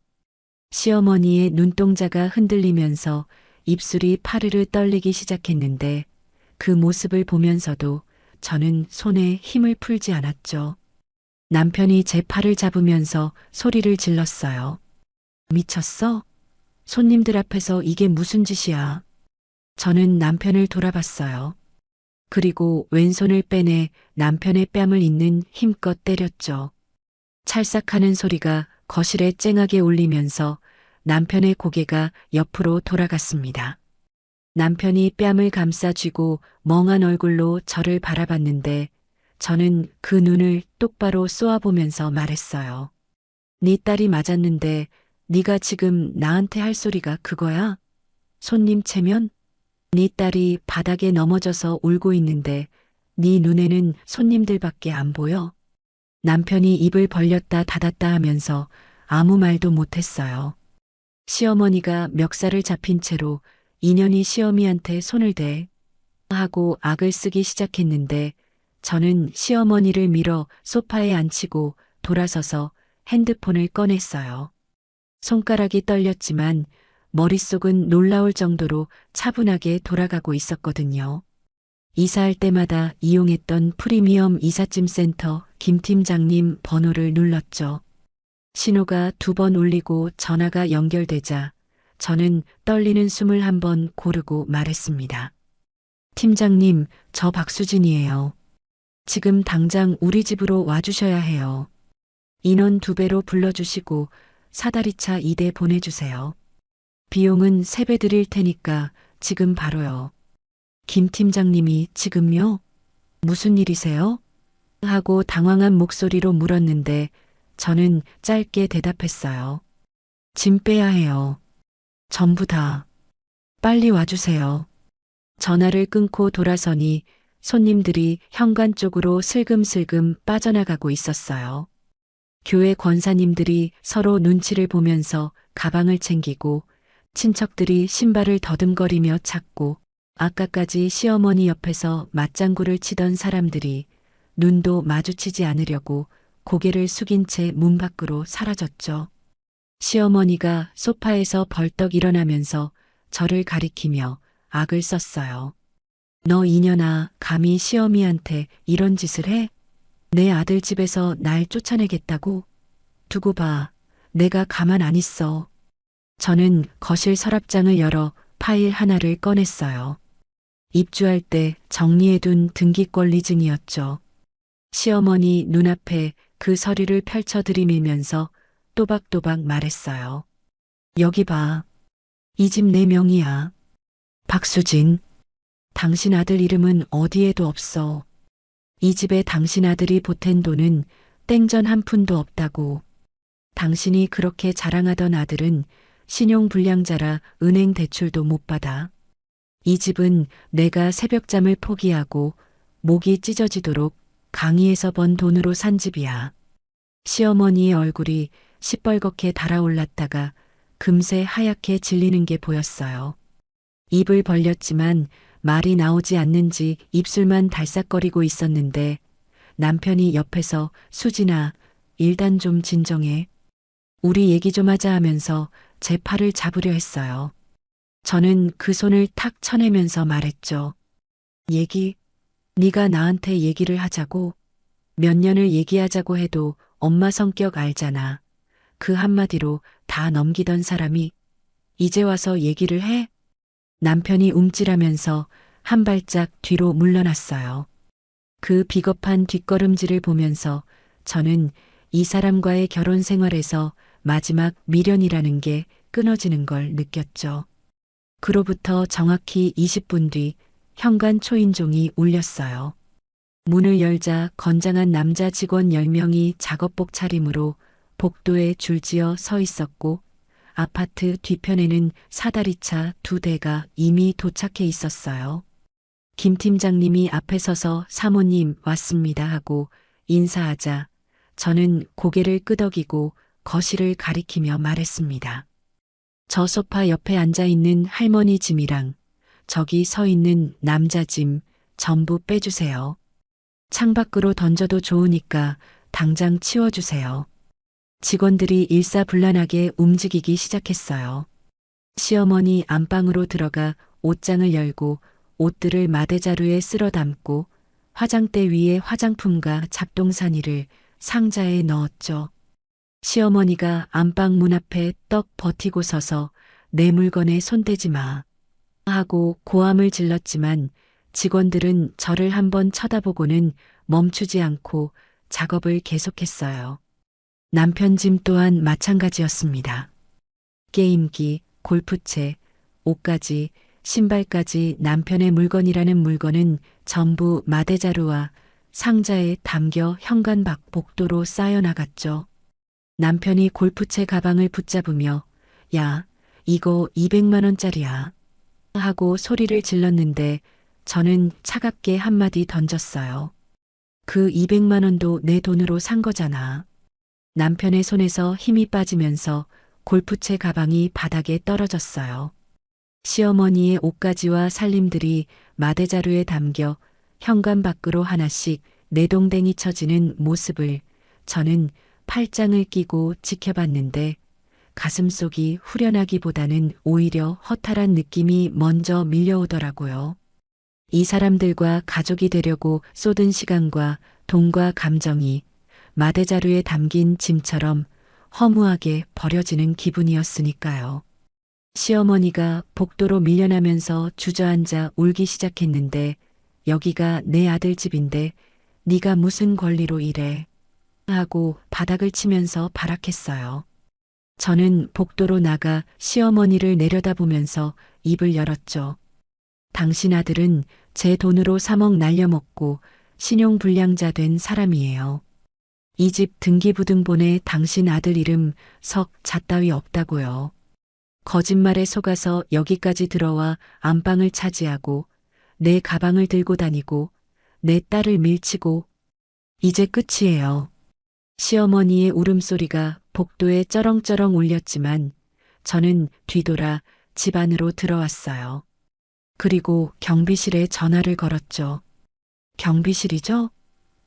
시어머니의 눈동자가 흔들리면서 입술이 파르르 떨리기 시작했는데 그 모습을 보면서도 저는 손에 힘을 풀지 않았죠. 남편이 제 팔을 잡으면서 소리를 질렀어요. 미쳤어? 손님들 앞에서 이게 무슨 짓이야? 저는 남편을 돌아봤어요. 그리고 왼손을 빼내 남편의 뺨을 잇는 힘껏 때렸죠. 찰싹하는 소리가 거실에 쨍하게 울리면서 남편의 고개가 옆으로 돌아갔습니다. 남편이 뺨을 감싸 쥐고 멍한 얼굴로 저를 바라봤는데 저는 그 눈을 똑바로 쏘아보면서 말했어요. 네 딸이 맞았는데 네가 지금 나한테 할 소리가 그거야? 손님 체면? 네 딸이 바닥에 넘어져서 울고 있는데 네 눈에는 손님들밖에 안 보여? 남편이 입을 벌렸다 닫았다 하면서 아무 말도 못했어요. 시어머니가 멱살을 잡힌 채로 인연이 시어미한테 손을 대 하고 악을 쓰기 시작했는데 저는 시어머니를 밀어 소파에 앉히고 돌아서서 핸드폰을 꺼냈어요. 손가락이 떨렸지만 머릿속은 놀라울 정도로 차분하게 돌아가고 있었거든요. 이사할 때마다 이용했던 프리미엄 이삿짐 센터 김 팀장님 번호를 눌렀죠. 신호가 2번 울리고 전화가 연결되자 저는 떨리는 숨을 한번 고르고 말했습니다. 팀장님, 저 박수진이에요. 지금 당장 우리 집으로 와주셔야 해요. 인원 2배로 불러주시고 사다리차 2대 보내주세요. 비용은 3배 드릴 테니까 지금 바로요. 김 팀장님이 지금요? 무슨 일이세요? 하고 당황한 목소리로 물었는데 저는 짧게 대답했어요. 짐 빼야 해요. 전부 다. 빨리 와주세요. 전화를 끊고 돌아서니 손님들이 현관 쪽으로 슬금슬금 빠져나가고 있었어요. 교회 권사님들이 서로 눈치를 보면서 가방을 챙기고 친척들이 신발을 더듬거리며 찾고 아까까지 시어머니 옆에서 맞장구를 치던 사람들이 눈도 마주치지 않으려고 고개를 숙인 채 문 밖으로 사라졌죠. 시어머니가 소파에서 벌떡 일어나면서 저를 가리키며 악을 썼어요. 너 이년아, 감히 시어미한테 이런 짓을 해? 내 아들 집에서 날 쫓아내겠다고? 두고 봐. 내가 가만 안 있어. 저는 거실 서랍장을 열어 파일 하나를 꺼냈어요. 입주할 때 정리해둔 등기권리증이었죠. 시어머니 눈앞에 그 서류를 펼쳐 들이밀면서 또박또박 말했어요. 여기 봐. 이 집 내 명의야. 박수진. 당신 아들 이름은 어디에도 없어. 이 집에 당신 아들이 보탠 돈은 땡전 한 푼도 없다고. 당신이 그렇게 자랑하던 아들은 신용불량자라 은행 대출도 못 받아. 이 집은 내가 새벽잠을 포기하고 목이 찢어지도록 강의에서 번 돈으로 산 집이야. 시어머니의 얼굴이 시뻘겋게 달아올랐다가 금세 하얗게 질리는 게 보였어요. 입을 벌렸지만 말이 나오지 않는지 입술만 달싹거리고 있었는데 남편이 옆에서 수진아, 일단 좀 진정해. 우리 얘기 좀 하자 하면서 제 팔을 잡으려 했어요. 저는 그 손을 탁 쳐내면서 말했죠. 얘기? 네가 나한테 얘기를 하자고? 몇 년을 얘기하자고 해도 엄마 성격 알잖아. 그 한마디로 다 넘기던 사람이 이제 와서 얘기를 해? 남편이 움찔하면서 한 발짝 뒤로 물러났어요. 그 비겁한 뒷걸음질을 보면서 저는 이 사람과의 결혼 생활에서 마지막 미련이라는 게 끊어지는 걸 느꼈죠. 그로부터 정확히 20분 뒤 현관 초인종이 울렸어요. 문을 열자 건장한 남자 직원 10명이 작업복 차림으로 복도에 줄지어 서 있었고 아파트 뒤편에는 사다리차 2대가 이미 도착해 있었어요. 김 팀장님이 앞에 서서 사모님 왔습니다 하고 인사하자 저는 고개를 끄덕이고 거실을 가리키며 말했습니다. 저 소파 옆에 앉아 있는 할머니 짐이랑 저기 서 있는 남자 짐 전부 빼주세요. 창밖으로 던져도 좋으니까 당장 치워주세요. 직원들이 일사불란하게 움직이기 시작했어요. 시어머니 안방으로 들어가 옷장을 열고 옷들을 마대자루에 쓸어 담고 화장대 위에 화장품과 잡동사니를 상자에 넣었죠. 시어머니가 안방 문 앞에 떡 버티고 서서 내 물건에 손대지 마 하고 고함을 질렀지만 직원들은 저를 한번 쳐다보고는 멈추지 않고 작업을 계속했어요. 남편 짐 또한 마찬가지였습니다. 게임기, 골프채, 옷까지, 신발까지 남편의 물건이라는 물건은 전부 마대자루와 상자에 담겨 현관 밖 복도로 쌓여나갔죠. 남편이 골프채 가방을 붙잡으며 야, 이거 200만 원짜리야. 하고 소리를 질렀는데 저는 차갑게 한마디 던졌어요. 그 200만 원도 내 돈으로 산 거잖아. 남편의 손에서 힘이 빠지면서 골프채 가방이 바닥에 떨어졌어요. 시어머니의 옷가지와 살림들이 마대자루에 담겨 현관 밖으로 하나씩 내동댕이 쳐지는 모습을 저는 팔짱을 끼고 지켜봤는데 가슴속이 후련하기보다는 오히려 허탈한 느낌이 먼저 밀려오더라고요. 이 사람들과 가족이 되려고 쏟은 시간과 돈과 감정이 마대자루에 담긴 짐처럼 허무하게 버려지는 기분이었으니까요. 시어머니가 복도로 밀려나면서 주저앉아 울기 시작했는데 여기가 내 아들 집인데 네가 무슨 권리로 이래 하고 바닥을 치면서 발악했어요. 저는 복도로 나가 시어머니를 내려다보면서 입을 열었죠. 당신 아들은 제 돈으로 3억 날려먹고 신용불량자 된 사람이에요. 이 집 등기부등본에 당신 아들 이름 석 자 따위 없다고요. 거짓말에 속아서 여기까지 들어와 안방을 차지하고 내 가방을 들고 다니고 내 딸을 밀치고 이제 끝이에요. 시어머니의 울음소리가 복도에 쩌렁쩌렁 울렸지만 저는 뒤돌아 집 안으로 들어왔어요. 그리고 경비실에 전화를 걸었죠. 경비실이죠?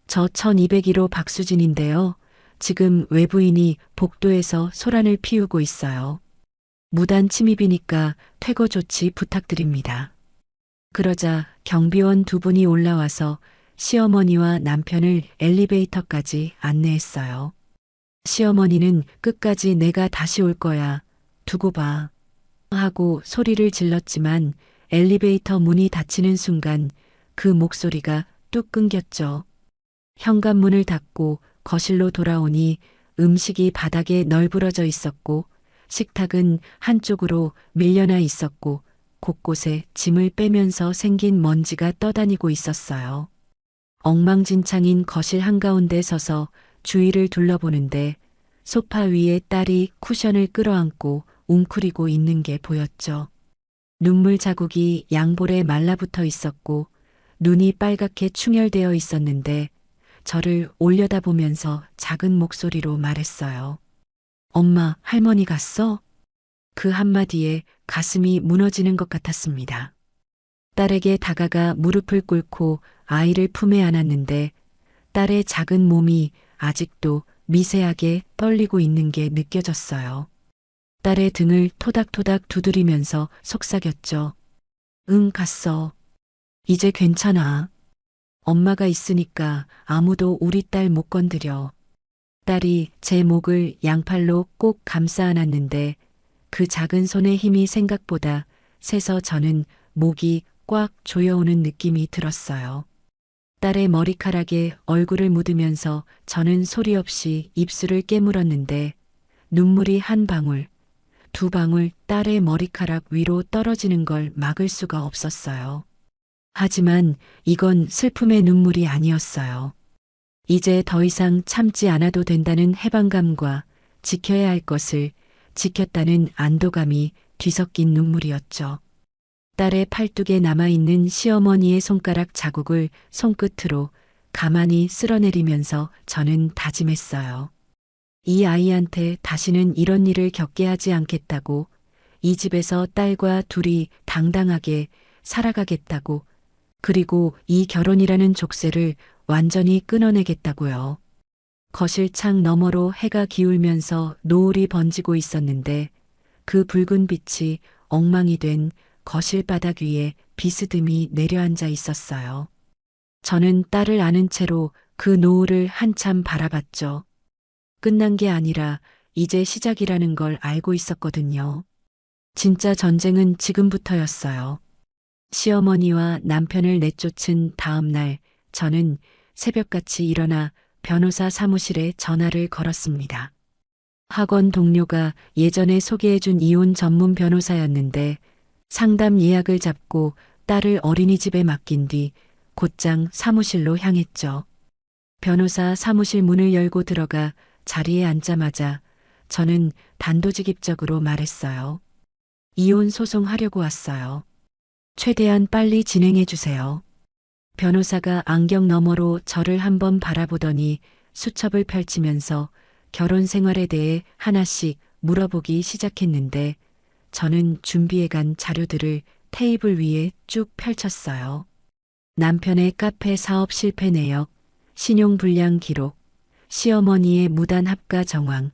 저 1201호 박수진인데요. 지금 외부인이 복도에서 소란을 피우고 있어요. 무단 침입이니까 퇴거 조치 부탁드립니다. 그러자 경비원 두 분이 올라와서 시어머니와 남편을 엘리베이터까지 안내했어요. 시어머니는 끝까지 내가 다시 올 거야. 두고 봐. 하고 소리를 질렀지만 엘리베이터 문이 닫히는 순간 그 목소리가 뚝 끊겼죠. 현관문을 닫고 거실로 돌아오니 음식이 바닥에 널브러져 있었고 식탁은 한쪽으로 밀려나 있었고 곳곳에 짐을 빼면서 생긴 먼지가 떠다니고 있었어요. 엉망진창인 거실 한가운데 서서 주위를 둘러보는데 소파 위에 딸이 쿠션을 끌어안고 웅크리고 있는 게 보였죠. 눈물 자국이 양볼에 말라붙어 있었고 눈이 빨갛게 충혈되어 있었는데 저를 올려다보면서 작은 목소리로 말했어요. 엄마, 할머니 갔어? 그 한마디에 가슴이 무너지는 것 같았습니다. 딸에게 다가가 무릎을 꿇고 아이를 품에 안았는데 딸의 작은 몸이 아직도 미세하게 떨리고 있는 게 느껴졌어요. 딸의 등을 토닥토닥 두드리면서 속삭였죠. 응, 갔어. 이제 괜찮아. 엄마가 있으니까 아무도 우리 딸 못 건드려. 딸이 제 목을 양팔로 꼭 감싸 안았는데 그 작은 손의 힘이 생각보다 세서 저는 목이 꽉 조여오는 느낌이 들었어요. 딸의 머리카락에 얼굴을 묻으면서 저는 소리 없이 입술을 깨물었는데 눈물이 한 방울, 두 방울 딸의 머리카락 위로 떨어지는 걸 막을 수가 없었어요. 하지만 이건 슬픔의 눈물이 아니었어요. 이제 더 이상 참지 않아도 된다는 해방감과 지켜야 할 것을 지켰다는 안도감이 뒤섞인 눈물이었죠. 딸의 팔뚝에 남아있는 시어머니의 손가락 자국을 손끝으로 가만히 쓸어내리면서 저는 다짐했어요. 이 아이한테 다시는 이런 일을 겪게 하지 않겠다고, 이 집에서 딸과 둘이 당당하게 살아가겠다고, 그리고 이 결혼이라는 족쇄를 완전히 끊어내겠다고요. 거실 창 너머로 해가 기울면서 노을이 번지고 있었는데 그 붉은 빛이 엉망이 된 거실 바닥 위에 비스듬히 내려앉아 있었어요. 저는 딸을 안은 채로 그 노을을 한참 바라봤죠. 끝난 게 아니라 이제 시작이라는 걸 알고 있었거든요. 진짜 전쟁은 지금부터였어요. 시어머니와 남편을 내쫓은 다음 날 저는 새벽같이 일어나 변호사 사무실에 전화를 걸었습니다. 학원 동료가 예전에 소개해준 이혼 전문 변호사였는데 상담 예약을 잡고 딸을 어린이집에 맡긴 뒤 곧장 사무실로 향했죠. 변호사 사무실 문을 열고 들어가 자리에 앉자마자 저는 단도직입적으로 말했어요. 이혼 소송하려고 왔어요. 최대한 빨리 진행해 주세요. 변호사가 안경 너머로 저를 한번 바라보더니 수첩을 펼치면서 결혼 생활에 대해 하나씩 물어보기 시작했는데 저는 준비해간 자료들을 테이블 위에 쭉 펼쳤어요. 남편의 카페 사업 실패 내역, 신용불량 기록, 시어머니의 무단 합가 정황,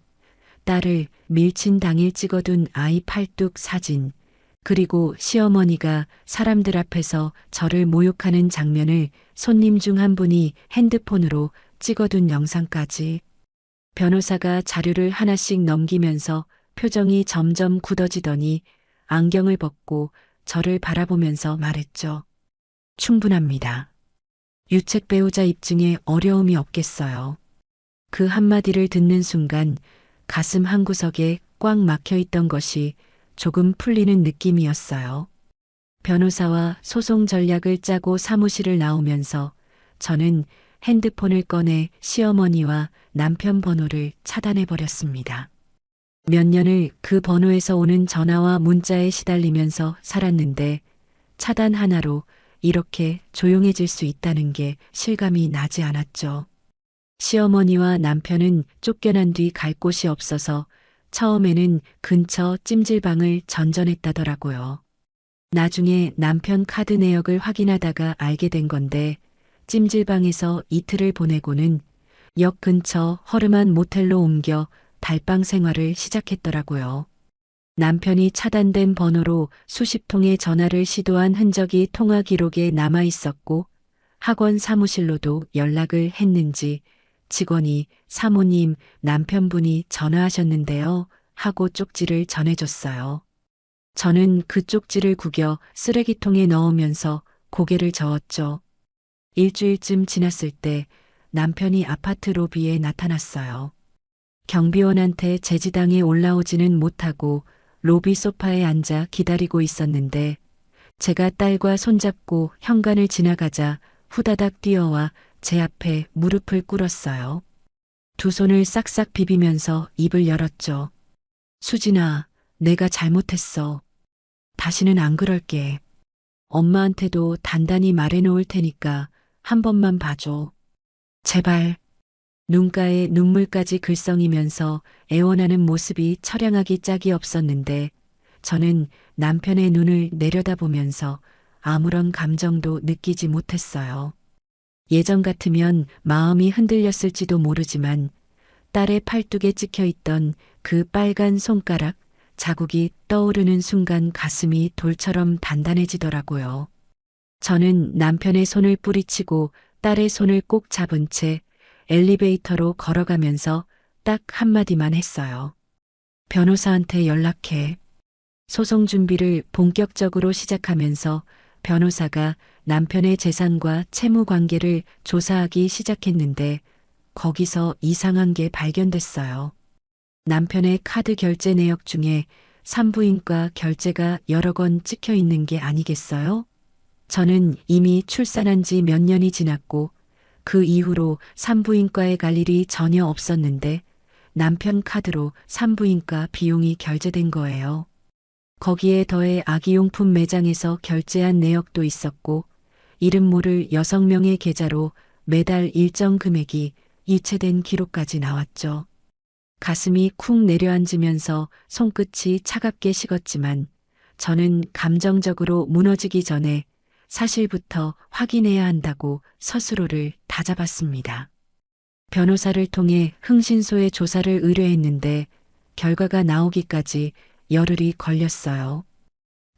딸을 밀친 당일 찍어둔 아이 팔뚝 사진, 그리고 시어머니가 사람들 앞에서 저를 모욕하는 장면을 손님 중 한 분이 핸드폰으로 찍어둔 영상까지. 변호사가 자료를 하나씩 넘기면서 표정이 점점 굳어지더니 안경을 벗고 저를 바라보면서 말했죠. 충분합니다. 유책 배우자 입증에 어려움이 없겠어요. 그 한마디를 듣는 순간 가슴 한구석에 꽉 막혀 있던 것이 조금 풀리는 느낌이었어요. 변호사와 소송 전략을 짜고 사무실을 나오면서 저는 핸드폰을 꺼내 시어머니와 남편 번호를 차단해 버렸습니다. 몇 년을 그 번호에서 오는 전화와 문자에 시달리면서 살았는데 차단 하나로 이렇게 조용해질 수 있다는 게 실감이 나지 않았죠. 시어머니와 남편은 쫓겨난 뒤 갈 곳이 없어서 처음에는 근처 찜질방을 전전했다더라고요. 나중에 남편 카드 내역을 확인하다가 알게 된 건데 찜질방에서 이틀을 보내고는 역 근처 허름한 모텔로 옮겨 달방 생활을 시작했더라고요. 남편이 차단된 번호로 수십 통의 전화를 시도한 흔적이 통화 기록에 남아 있었고 학원 사무실로도 연락을 했는지 직원이 사모님 남편분이 전화하셨는데요 하고 쪽지를 전해줬어요. 저는 그 쪽지를 구겨 쓰레기통에 넣으면서 고개를 저었죠. 일주일쯤 지났을 때 남편이 아파트 로비에 나타났어요. 경비원한테 제지당에 올라오지는 못하고 로비 소파에 앉아 기다리고 있었는데 제가 딸과 손잡고 현관을 지나가자 후다닥 뛰어와 제 앞에 무릎을 꿇었어요. 두 손을 싹싹 비비면서 입을 열었죠. 수진아, 내가 잘못했어. 다시는 안 그럴게. 엄마한테도 단단히 말해놓을 테니까 한 번만 봐줘. 제발. 눈가에 눈물까지 글썽이면서 애원하는 모습이 처량하기 짝이 없었는데 저는 남편의 눈을 내려다보면서 아무런 감정도 느끼지 못했어요. 예전 같으면 마음이 흔들렸을지도 모르지만 딸의 팔뚝에 찍혀 있던 그 빨간 손가락 자국이 떠오르는 순간 가슴이 돌처럼 단단해지더라고요. 저는 남편의 손을 뿌리치고 딸의 손을 꼭 잡은 채 엘리베이터로 걸어가면서 딱 한마디만 했어요. 변호사한테 연락해. 소송 준비를 본격적으로 시작하면서 변호사가 남편의 재산과 채무 관계를 조사하기 시작했는데 거기서 이상한 게 발견됐어요. 남편의 카드 결제 내역 중에 산부인과 결제가 여러 건 찍혀 있는 게 아니겠어요? 저는 이미 출산한 지 몇 년이 지났고 그 이후로 산부인과에 갈 일이 전혀 없었는데 남편 카드로 산부인과 비용이 결제된 거예요. 거기에 더해 아기용품 매장에서 결제한 내역도 있었고 이름 모를 6명의 계좌로 매달 일정 금액이 이체된 기록까지 나왔죠. 가슴이 쿵 내려앉으면서 손끝이 차갑게 식었지만 저는 감정적으로 무너지기 전에 사실부터 확인해야 한다고 스스로를 다잡았습니다. 변호사를 통해 흥신소에 조사를 의뢰했는데 결과가 나오기까지 열흘이 걸렸어요.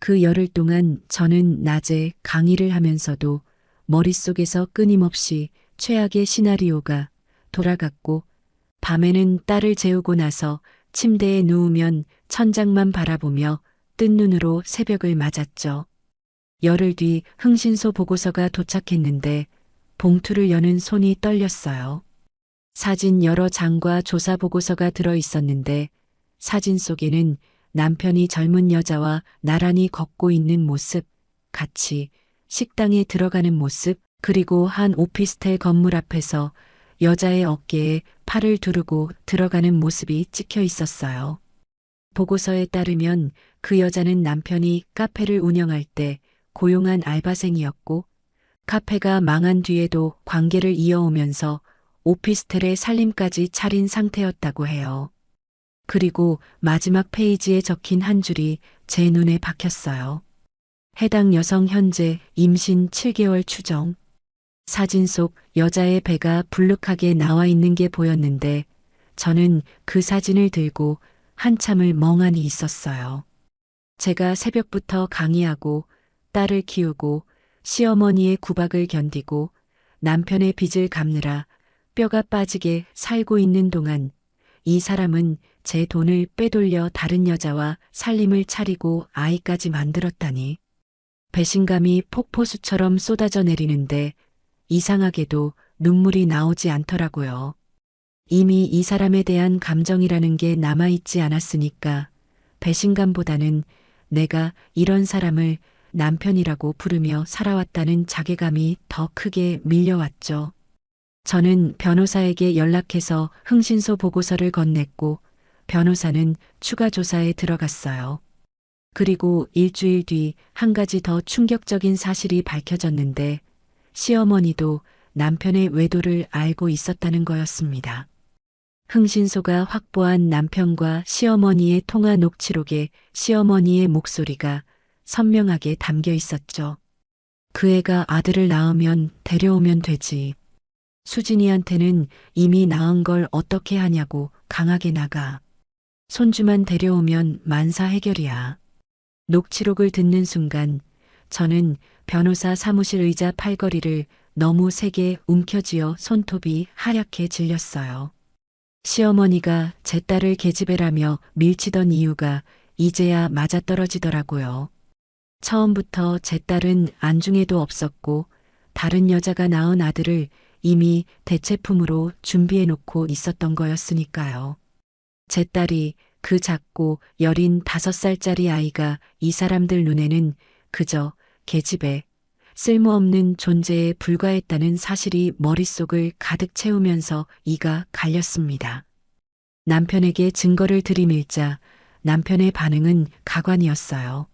그 열흘 동안 저는 낮에 강의를 하면서도 머릿속에서 끊임없이 최악의 시나리오가 돌아갔고 밤에는 딸을 재우고 나서 침대에 누우면 천장만 바라보며 뜬 눈으로 새벽을 맞았죠. 열흘 뒤 흥신소 보고서가 도착했는데 봉투를 여는 손이 떨렸어요. 사진 여러 장과 조사 보고서가 들어 있었는데 사진 속에는 남편이 젊은 여자와 나란히 걷고 있는 모습, 같이 식당에 들어가는 모습, 그리고 한 오피스텔 건물 앞에서 여자의 어깨에 팔을 두르고 들어가는 모습이 찍혀 있었어요. 보고서에 따르면 그 여자는 남편이 카페를 운영할 때 고용한 알바생이었고 카페가 망한 뒤에도 관계를 이어오면서 오피스텔의 살림까지 차린 상태였다고 해요. 그리고 마지막 페이지에 적힌 한 줄이 제 눈에 박혔어요. 해당 여성 현재 임신 7개월 추정. 사진 속 여자의 배가 불룩하게 나와 있는 게 보였는데 저는 그 사진을 들고 한참을 멍하니 있었어요. 제가 새벽부터 강의하고 딸을 키우고 시어머니의 구박을 견디고 남편의 빚을 갚느라 뼈가 빠지게 살고 있는 동안 이 사람은 제 돈을 빼돌려 다른 여자와 살림을 차리고 아이까지 만들었다니. 배신감이 폭포수처럼 쏟아져 내리는데 이상하게도 눈물이 나오지 않더라고요. 이미 이 사람에 대한 감정이라는 게 남아있지 않았으니까 배신감보다는 내가 이런 사람을 남편이라고 부르며 살아왔다는 자괴감이 더 크게 밀려왔죠. 저는 변호사에게 연락해서 흥신소 보고서를 건넸고 변호사는 추가 조사에 들어갔어요. 그리고 일주일 뒤 한 가지 더 충격적인 사실이 밝혀졌는데 시어머니도 남편의 외도를 알고 있었다는 거였습니다. 흥신소가 확보한 남편과 시어머니의 통화 녹취록에 시어머니의 목소리가 선명하게 담겨 있었죠. 그 애가 아들을 낳으면 데려오면 되지. 수진이한테는 이미 낳은 걸 어떻게 하냐고 강하게 나가. 손주만 데려오면 만사 해결이야. 녹취록을 듣는 순간 저는 변호사 사무실 의자 팔걸이를 너무 세게 움켜쥐어 손톱이 하얗게 질렸어요. 시어머니가 제 딸을 계집애라며 밀치던 이유가 이제야 맞아떨어지더라고요. 처음부터 제 딸은 안중에도 없었고 다른 여자가 낳은 아들을 이미 대체품으로 준비해놓고 있었던 거였으니까요. 제 딸이 그 작고 여린 5살짜리 아이가 이 사람들 눈에는 그저 계집애, 쓸모없는 존재에 불과했다는 사실이 머릿속을 가득 채우면서 이가 갈렸습니다. 남편에게 증거를 들이밀자 남편의 반응은 가관이었어요.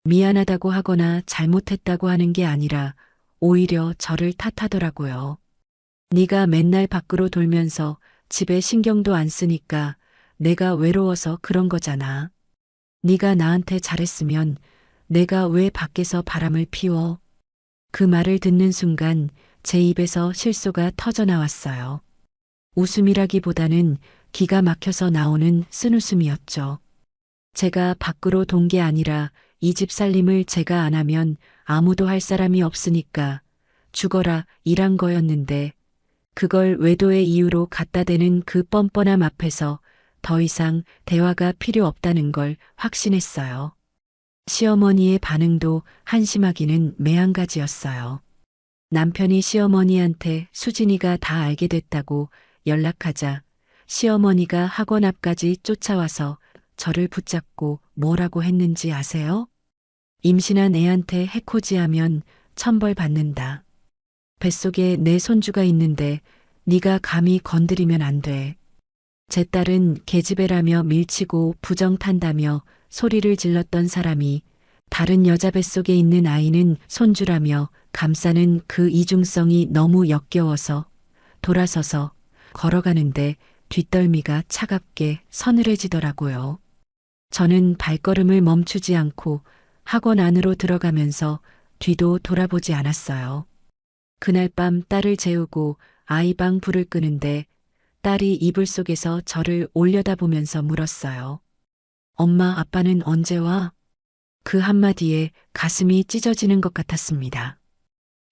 미안하다고 하거나 잘못했다고 하는 게 아니라 오히려 저를 탓하더라고요. 네가 맨날 밖으로 돌면서 집에 신경도 안 쓰니까 내가 외로워서 그런 거잖아. 네가 나한테 잘했으면 내가 왜 밖에서 바람을 피워? 그 말을 듣는 순간 제 입에서 실소가 터져 나왔어요. 웃음이라기보다는 기가 막혀서 나오는 쓴웃음이었죠. 제가 밖으로 돈 게 아니라 이 집 살림을 제가 안 하면 아무도 할 사람이 없으니까 죽어라 일한 거였는데 그걸 외도의 이유로 갖다 대는 그 뻔뻔함 앞에서 더 이상 대화가 필요 없다는 걸 확신했어요. 시어머니의 반응도 한심하기는 매한가지였어요. 남편이 시어머니한테 수진이가 다 알게 됐다고 연락하자 시어머니가 학원 앞까지 쫓아와서 저를 붙잡고 뭐라고 했는지 아세요? 임신한 애한테 해코지하면 천벌 받는다. 뱃속에 내 손주가 있는데 네가 감히 건드리면 안 돼. 제 딸은 계집애라며 밀치고 부정탄다며 소리를 질렀던 사람이 다른 여자 뱃속에 있는 아이는 손주라며 감싸는 그 이중성이 너무 역겨워서 돌아서서 걸어가는데 뒷덜미가 차갑게 서늘해지더라고요. 저는 발걸음을 멈추지 않고 학원 안으로 들어가면서 뒤도 돌아보지 않았어요. 그날 밤 딸을 재우고 아이방 불을 끄는데 딸이 이불 속에서 저를 올려다보면서 물었어요. 엄마, 아빠는 언제 와? 그 한마디에 가슴이 찢어지는 것 같았습니다.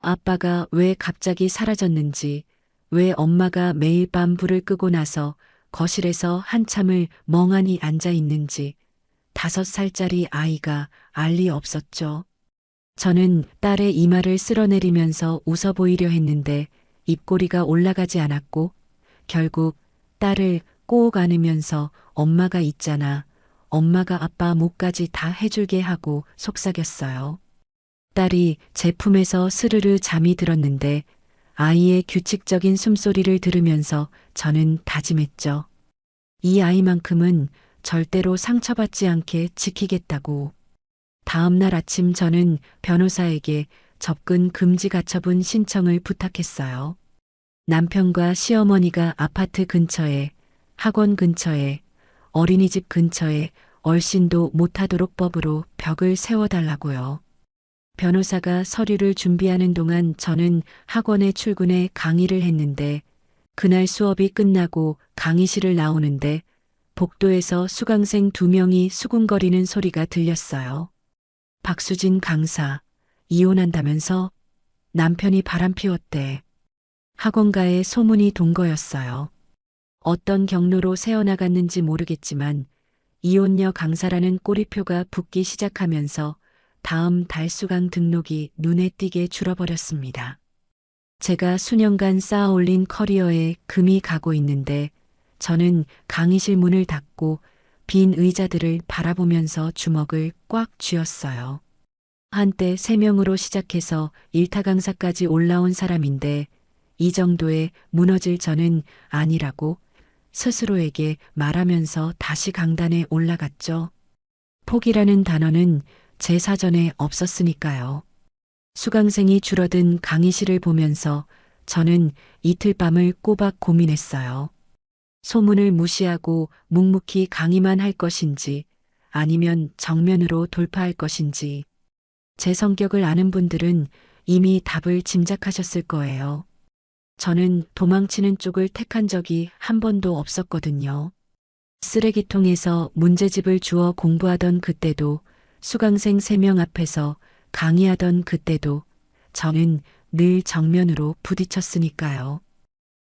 아빠가 왜 갑자기 사라졌는지, 왜 엄마가 매일 밤 불을 끄고 나서 거실에서 한참을 멍하니 앉아 있는지 5살짜리 아이가 알 리 없었죠. 저는 딸의 이마를 쓸어내리면서 웃어 보이려 했는데 입꼬리가 올라가지 않았고 결국 딸을 꼭 안으면서 엄마가 있잖아. 엄마가 아빠 목까지 다 해줄게 하고 속삭였어요. 딸이 제 품에서 스르르 잠이 들었는데 아이의 규칙적인 숨소리를 들으면서 저는 다짐했죠. 이 아이만큼은 절대로 상처받지 않게 지키겠다고. 다음 날 아침 저는 변호사에게 접근 금지 가처분 신청을 부탁했어요. 남편과 시어머니가 아파트 근처에, 학원 근처에, 어린이집 근처에 얼씬도 못하도록 법으로 벽을 세워달라고요. 변호사가 서류를 준비하는 동안 저는 학원에 출근해 강의를 했는데 그날 수업이 끝나고 강의실을 나오는데 복도에서 수강생 2명이 수군거리는 소리가 들렸어요. 박수진 강사, 이혼한다면서 남편이 바람 피웠대. 학원가에 소문이 돈 거였어요. 어떤 경로로 새어나갔는지 모르겠지만 이혼녀 강사라는 꼬리표가 붙기 시작하면서 다음 달 수강 등록이 눈에 띄게 줄어버렸습니다. 제가 수년간 쌓아올린 커리어에 금이 가고 있는데 저는 강의실 문을 닫고 빈 의자들을 바라보면서 주먹을 꽉 쥐었어요. 한때 3명으로 시작해서 일타 강사까지 올라온 사람인데 이 정도의 무너질 저는 아니라고 스스로에게 말하면서 다시 강단에 올라갔죠. 포기라는 단어는 제 사전에 없었으니까요. 수강생이 줄어든 강의실을 보면서 저는 이틀 밤을 꼬박 고민했어요. 소문을 무시하고 묵묵히 강의만 할 것인지 아니면 정면으로 돌파할 것인지. 제 성격을 아는 분들은 이미 답을 짐작하셨을 거예요. 저는 도망치는 쪽을 택한 적이 한 번도 없었거든요. 쓰레기통에서 문제집을 주워 공부하던 그때도 수강생 3명 앞에서 강의하던 그때도 저는 늘 정면으로 부딪혔으니까요.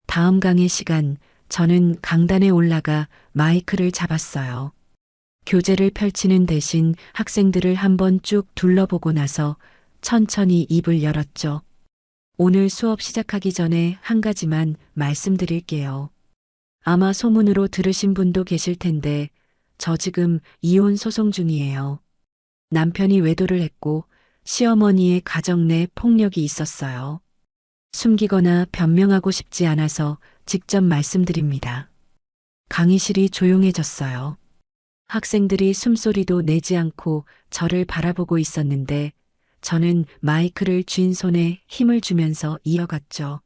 다음 강의 시간 저는 강단에 올라가 마이크를 잡았어요. 교재를 펼치는 대신 학생들을 한번 쭉 둘러보고 나서 천천히 입을 열었죠. 오늘 수업 시작하기 전에 한 가지만 말씀드릴게요. 아마 소문으로 들으신 분도 계실 텐데 저 지금 이혼 소송 중이에요. 남편이 외도를 했고 시어머니의 가정 내 폭력이 있었어요. 숨기거나 변명하고 싶지 않아서 직접 말씀드립니다. 강의실이 조용해졌어요. 학생들이 숨소리도 내지 않고 저를 바라보고 있었는데 저는 마이크를 쥔 손에 힘을 주면서 이어갔죠.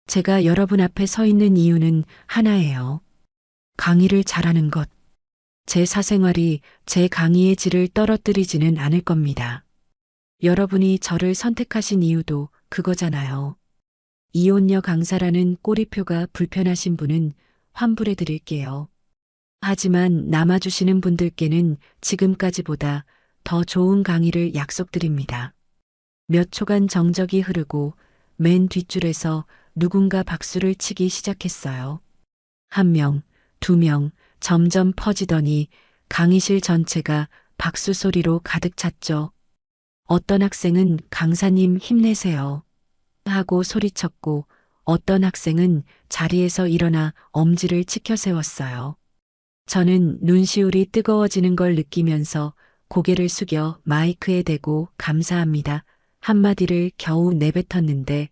제가 여러분 앞에 서 있는 이유는 하나예요. 강의를 잘하는 것. 제 사생활이 제 강의의 질을 떨어뜨리지는 않을 겁니다. 여러분이 저를 선택하신 이유도 그거잖아요. 이혼녀 강사라는 꼬리표가 불편하신 분은 환불해 드릴게요. 하지만 남아주시는 분들께는 지금까지보다 더 좋은 강의를 약속드립니다. 몇 초간 정적이 흐르고 맨 뒷줄에서 누군가 박수를 치기 시작했어요. 1명, 2명, 점점 퍼지더니 강의실 전체가 박수 소리로 가득 찼죠. 어떤 학생은 강사님 힘내세요 하고 소리쳤고 어떤 학생은 자리에서 일어나 엄지를 치켜 세웠어요. 저는 눈시울이 뜨거워지는 걸 느끼면서 고개를 숙여 마이크에 대고 감사합니다 한마디를 겨우 내뱉었는데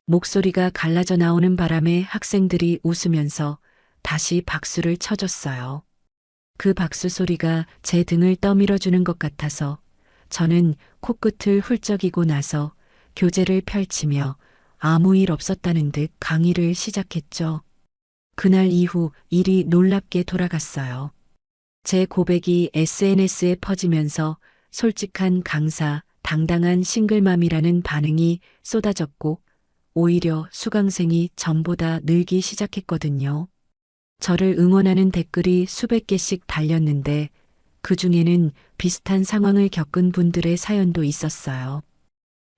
목소리가 갈라져 나오는 바람에 학생들이 웃으면서 다시 박수를 쳐줬어요. 그 박수 소리가 제 등을 떠밀어주는 것 같아서 저는 코끝을 훌쩍이고 나서 교재를 펼치며 아무 일 없었다는 듯 강의를 시작했죠. 그날 이후 일이 놀랍게 돌아갔어요. 제 고백이 SNS에 퍼지면서 솔직한 강사, 당당한 싱글맘이라는 반응이 쏟아졌고 오히려 수강생이 전보다 늘기 시작했거든요. 저를 응원하는 댓글이 수백 개씩 달렸는데 그 중에는 비슷한 상황을 겪은 분들의 사연도 있었어요.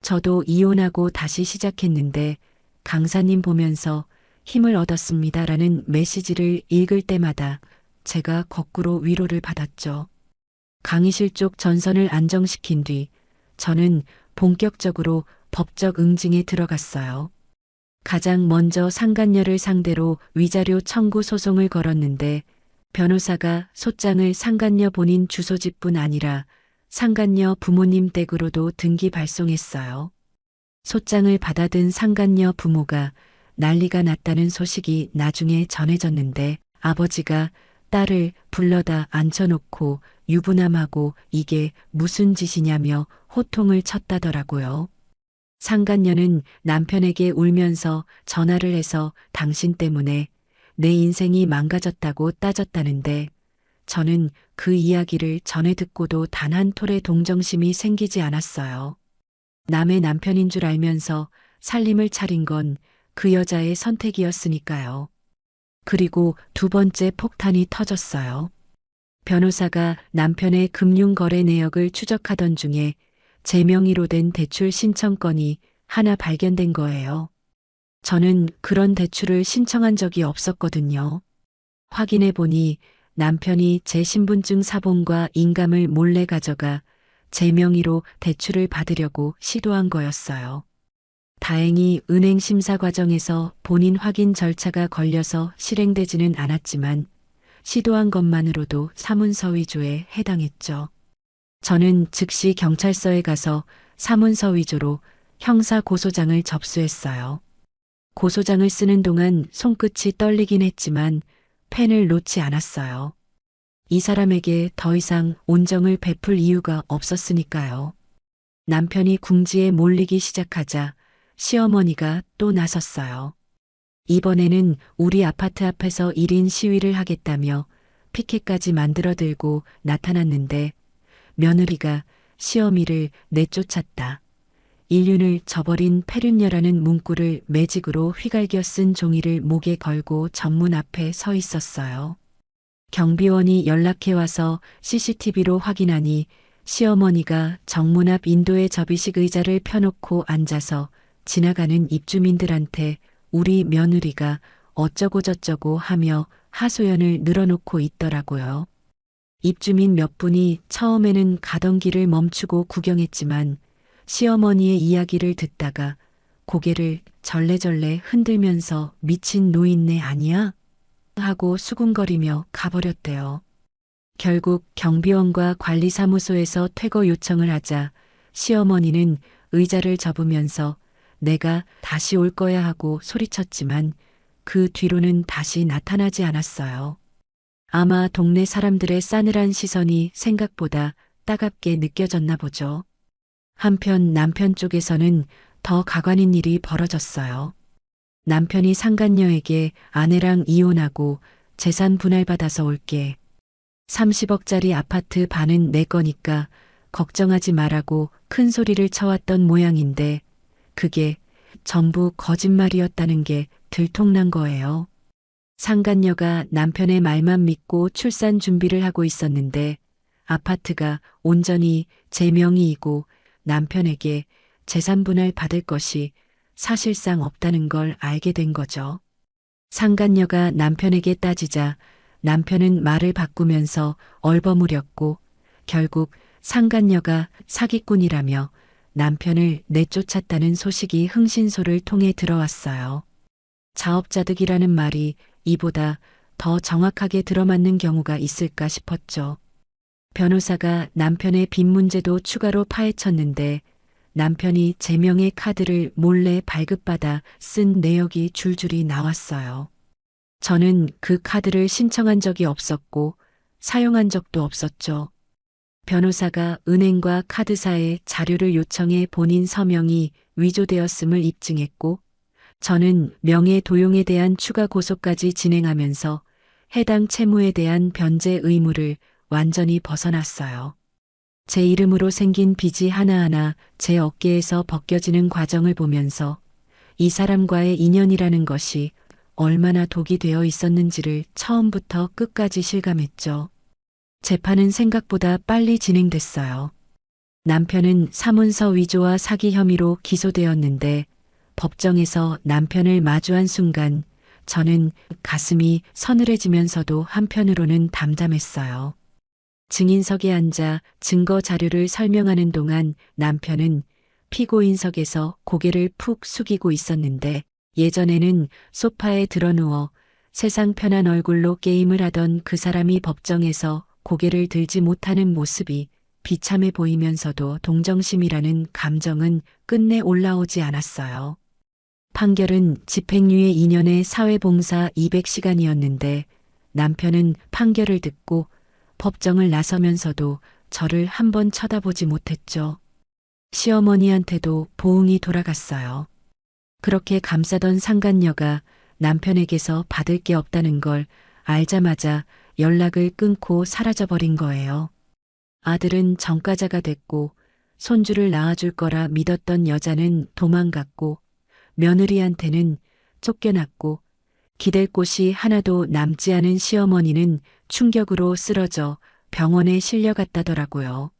저도 이혼하고 다시 시작했는데 강사님 보면서 힘을 얻었습니다라는 메시지를 읽을 때마다 제가 거꾸로 위로를 받았죠. 강의실 쪽 전선을 안정시킨 뒤 저는 본격적으로 법적 응징에 들어갔어요. 가장 먼저 상간녀를 상대로 위자료 청구 소송을 걸었는데 변호사가 소장을 상간녀 본인 주소집뿐 아니라 상간녀 부모님 댁으로도 등기 발송했어요. 소장을 받아든 상간녀 부모가 난리가 났다는 소식이 나중에 전해졌는데 아버지가 딸을 불러다 앉혀놓고 유부남하고 이게 무슨 짓이냐며 호통을 쳤다더라고요. 상간녀는 남편에게 울면서 전화를 해서 당신 때문에 내 인생이 망가졌다고 따졌다는데 저는 그 이야기를 전해 듣고도 단 한 톨의 동정심이 생기지 않았어요. 남의 남편인 줄 알면서 살림을 차린 건 그 여자의 선택이었으니까요. 그리고 두 번째 폭탄이 터졌어요. 변호사가 남편의 금융거래 내역을 추적하던 중에 제 명의로 된 대출 신청건이 하나 발견된 거예요. 저는 그런 대출을 신청한 적이 없었거든요. 확인해 보니 남편이 제 신분증 사본과 인감을 몰래 가져가 제 명의로 대출을 받으려고 시도한 거였어요. 다행히 은행 심사 과정에서 본인 확인 절차가 걸려서 실행되지는 않았지만 시도한 것만으로도 사문서 위조에 해당했죠. 저는 즉시 경찰서에 가서 사문서 위조로 형사 고소장을 접수했어요. 고소장을 쓰는 동안 손끝이 떨리긴 했지만 펜을 놓지 않았어요. 이 사람에게 더 이상 온정을 베풀 이유가 없었으니까요. 남편이 궁지에 몰리기 시작하자 시어머니가 또 나섰어요. 이번에는 우리 아파트 앞에서 1인 시위를 하겠다며 피켓까지 만들어 들고 나타났는데 며느리가 시어미를 내쫓았다. 인륜을 저버린 패륜녀라는 문구를 매직으로 휘갈겨 쓴 종이를 목에 걸고 전문 앞에 서 있었어요. 경비원이 연락해 와서 CCTV로 확인하니 시어머니가 정문 앞 인도의 접이식 의자를 펴놓고 앉아서 지나가는 입주민들한테 우리 며느리가 어쩌고저쩌고 하며 하소연을 늘어놓고 있더라고요. 입주민 몇 분이 처음에는 가던 길을 멈추고 구경했지만 시어머니의 이야기를 듣다가 고개를 절레절레 흔들면서 미친 노인네 아니야? 하고 수군거리며 가버렸대요. 결국 경비원과 관리사무소에서 퇴거 요청을 하자 시어머니는 의자를 접으면서 내가 다시 올 거야 하고 소리쳤지만 그 뒤로는 다시 나타나지 않았어요. 아마 동네 사람들의 싸늘한 시선이 생각보다 따갑게 느껴졌나 보죠. 한편 남편 쪽에서는 더 가관인 일이 벌어졌어요. 남편이 상간녀에게 아내랑 이혼하고 재산 분할받아서 올게. 30억짜리 아파트 반은 내 거니까 걱정하지 말라고 큰 소리를 쳐왔던 모양인데 그게 전부 거짓말이었다는 게 들통난 거예요. 상간녀가 남편의 말만 믿고 출산 준비를 하고 있었는데 아파트가 온전히 제 명의이고 남편에게 재산 분할 받을 것이 사실상 없다는 걸 알게 된 거죠. 상간녀가 남편에게 따지자 남편은 말을 바꾸면서 얼버무렸고 결국 상간녀가 사기꾼이라며 남편을 내쫓았다는 소식이 흥신소를 통해 들어왔어요. 자업자득이라는 말이 이보다 더 정확하게 들어맞는 경우가 있을까 싶었죠. 변호사가 남편의 빚 문제도 추가로 파헤쳤는데 남편이 제 명의 카드를 몰래 발급받아 쓴 내역이 줄줄이 나왔어요. 저는 그 카드를 신청한 적이 없었고 사용한 적도 없었죠. 변호사가 은행과 카드사에 자료를 요청해 본인 서명이 위조되었음을 입증했고 저는 명예 도용에 대한 추가 고소까지 진행하면서 해당 채무에 대한 변제 의무를 완전히 벗어났어요. 제 이름으로 생긴 빚이 하나하나 제 어깨에서 벗겨지는 과정을 보면서 이 사람과의 인연이라는 것이 얼마나 독이 되어 있었는지를 처음부터 끝까지 실감했죠. 재판은 생각보다 빨리 진행됐어요. 남편은 사문서 위조와 사기 혐의로 기소되었는데 법정에서 남편을 마주한 순간 저는 가슴이 서늘해지면서도 한편으로는 담담했어요. 증인석에 앉아 증거 자료를 설명하는 동안 남편은 피고인석에서 고개를 푹 숙이고 있었는데 예전에는 소파에 드러누워 세상 편한 얼굴로 게임을 하던 그 사람이 법정에서 고개를 들지 못하는 모습이 비참해 보이면서도 동정심이라는 감정은 끝내 올라오지 않았어요. 판결은 집행유예 2년에 사회봉사 200시간이었는데 남편은 판결을 듣고 법정을 나서면서도 저를 한 번 쳐다보지 못했죠. 시어머니한테도 보응이 돌아갔어요. 그렇게 감싸던 상간녀가 남편에게서 받을 게 없다는 걸 알자마자 연락을 끊고 사라져버린 거예요. 아들은 전과자가 됐고 손주를 낳아줄 거라 믿었던 여자는 도망갔고 며느리한테는 쫓겨났고 기댈 곳이 하나도 남지 않은 시어머니는 충격으로 쓰러져 병원에 실려갔다더라고요.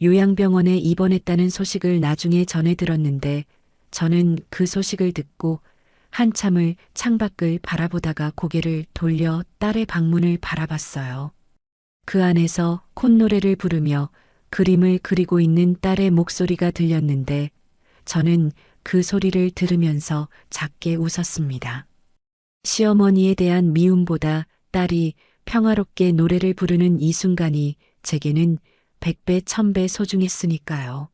요양병원에 입원했다는 소식을 나중에 전해 들었는데 저는 그 소식을 듣고 한참을 창밖을 바라보다가 고개를 돌려 딸의 방문을 바라봤어요. 그 안에서 콧노래를 부르며 그림을 그리고 있는 딸의 목소리가 들렸는데 저는 그 소리를 들으면서 작게 웃었습니다. 시어머니에 대한 미움보다 딸이 평화롭게 노래를 부르는 이 순간이 제게는 100배, 1000배 소중했으니까요.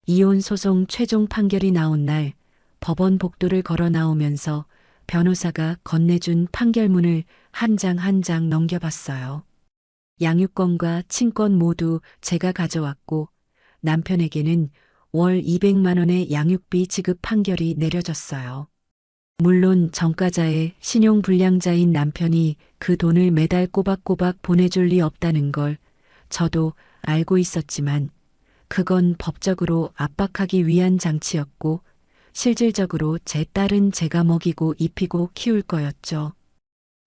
이혼 소송 최종 판결이 나온 날 법원 복도를 걸어 나오면서 변호사가 건네준 판결문을 한 장 한 장 넘겨봤어요. 양육권과 친권 모두 제가 가져왔고 남편에게는 월 200만 원의 양육비 지급 판결이 내려졌어요. 물론 전과자의 신용불량자인 남편이 그 돈을 매달 꼬박꼬박 보내줄 리 없다는 걸 저도 알고 있었지만 그건 법적으로 압박하기 위한 장치였고 실질적으로 제 딸은 제가 먹이고 입히고 키울 거였죠.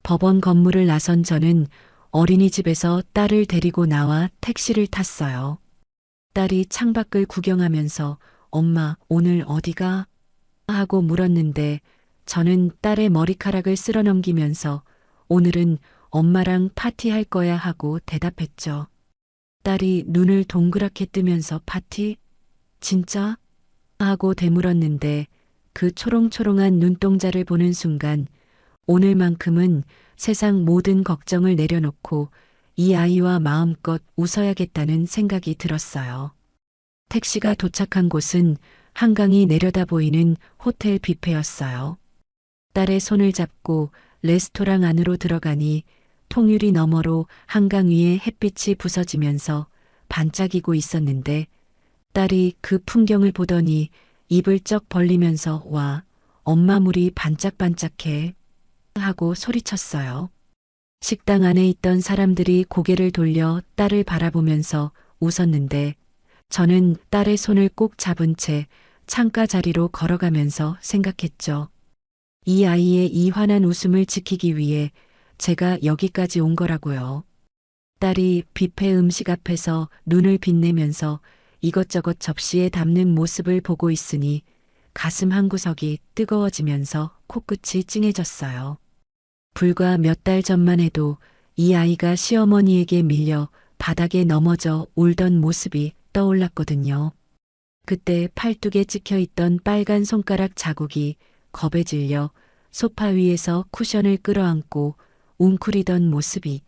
법원 건물을 나선 저는 어린이집에서 딸을 데리고 나와 택시를 탔어요. 딸이 창밖을 구경하면서 엄마 오늘 어디가? 하고 물었는데 저는 딸의 머리카락을 쓸어넘기면서 오늘은 엄마랑 파티할 거야 하고 대답했죠. 딸이 눈을 동그랗게 뜨면서 파티? 진짜? 하고 되물었는데 그 초롱초롱한 눈동자를 보는 순간 오늘만큼은 세상 모든 걱정을 내려놓고 이 아이와 마음껏 웃어야겠다는 생각이 들었어요. 택시가 도착한 곳은 한강이 내려다 보이는 호텔 뷔페였어요. 딸의 손을 잡고 레스토랑 안으로 들어가니 통유리 너머로 한강 위에 햇빛이 부서지면서 반짝이고 있었는데 딸이 그 풍경을 보더니 입을 쩍 벌리면서 와, 엄마 물이 반짝반짝해 하고 소리쳤어요. 식당 안에 있던 사람들이 고개를 돌려 딸을 바라보면서 웃었는데 저는 딸의 손을 꼭 잡은 채 창가 자리로 걸어가면서 생각했죠. 이 아이의 이 환한 웃음을 지키기 위해 제가 여기까지 온 거라고요. 딸이 뷔페 음식 앞에서 눈을 빛내면서 이것저것 접시에 담는 모습을 보고 있으니 가슴 한구석이 뜨거워지면서 코끝이 찡해졌어요. 불과 몇 달 전만 해도 이 아이가 시어머니에게 밀려 바닥에 넘어져 울던 모습이 떠올랐거든요. 그때 팔뚝에 찍혀 있던 빨간 손가락 자국이 겁에 질려 소파 위에서 쿠션을 끌어안고 웅크리던 모습이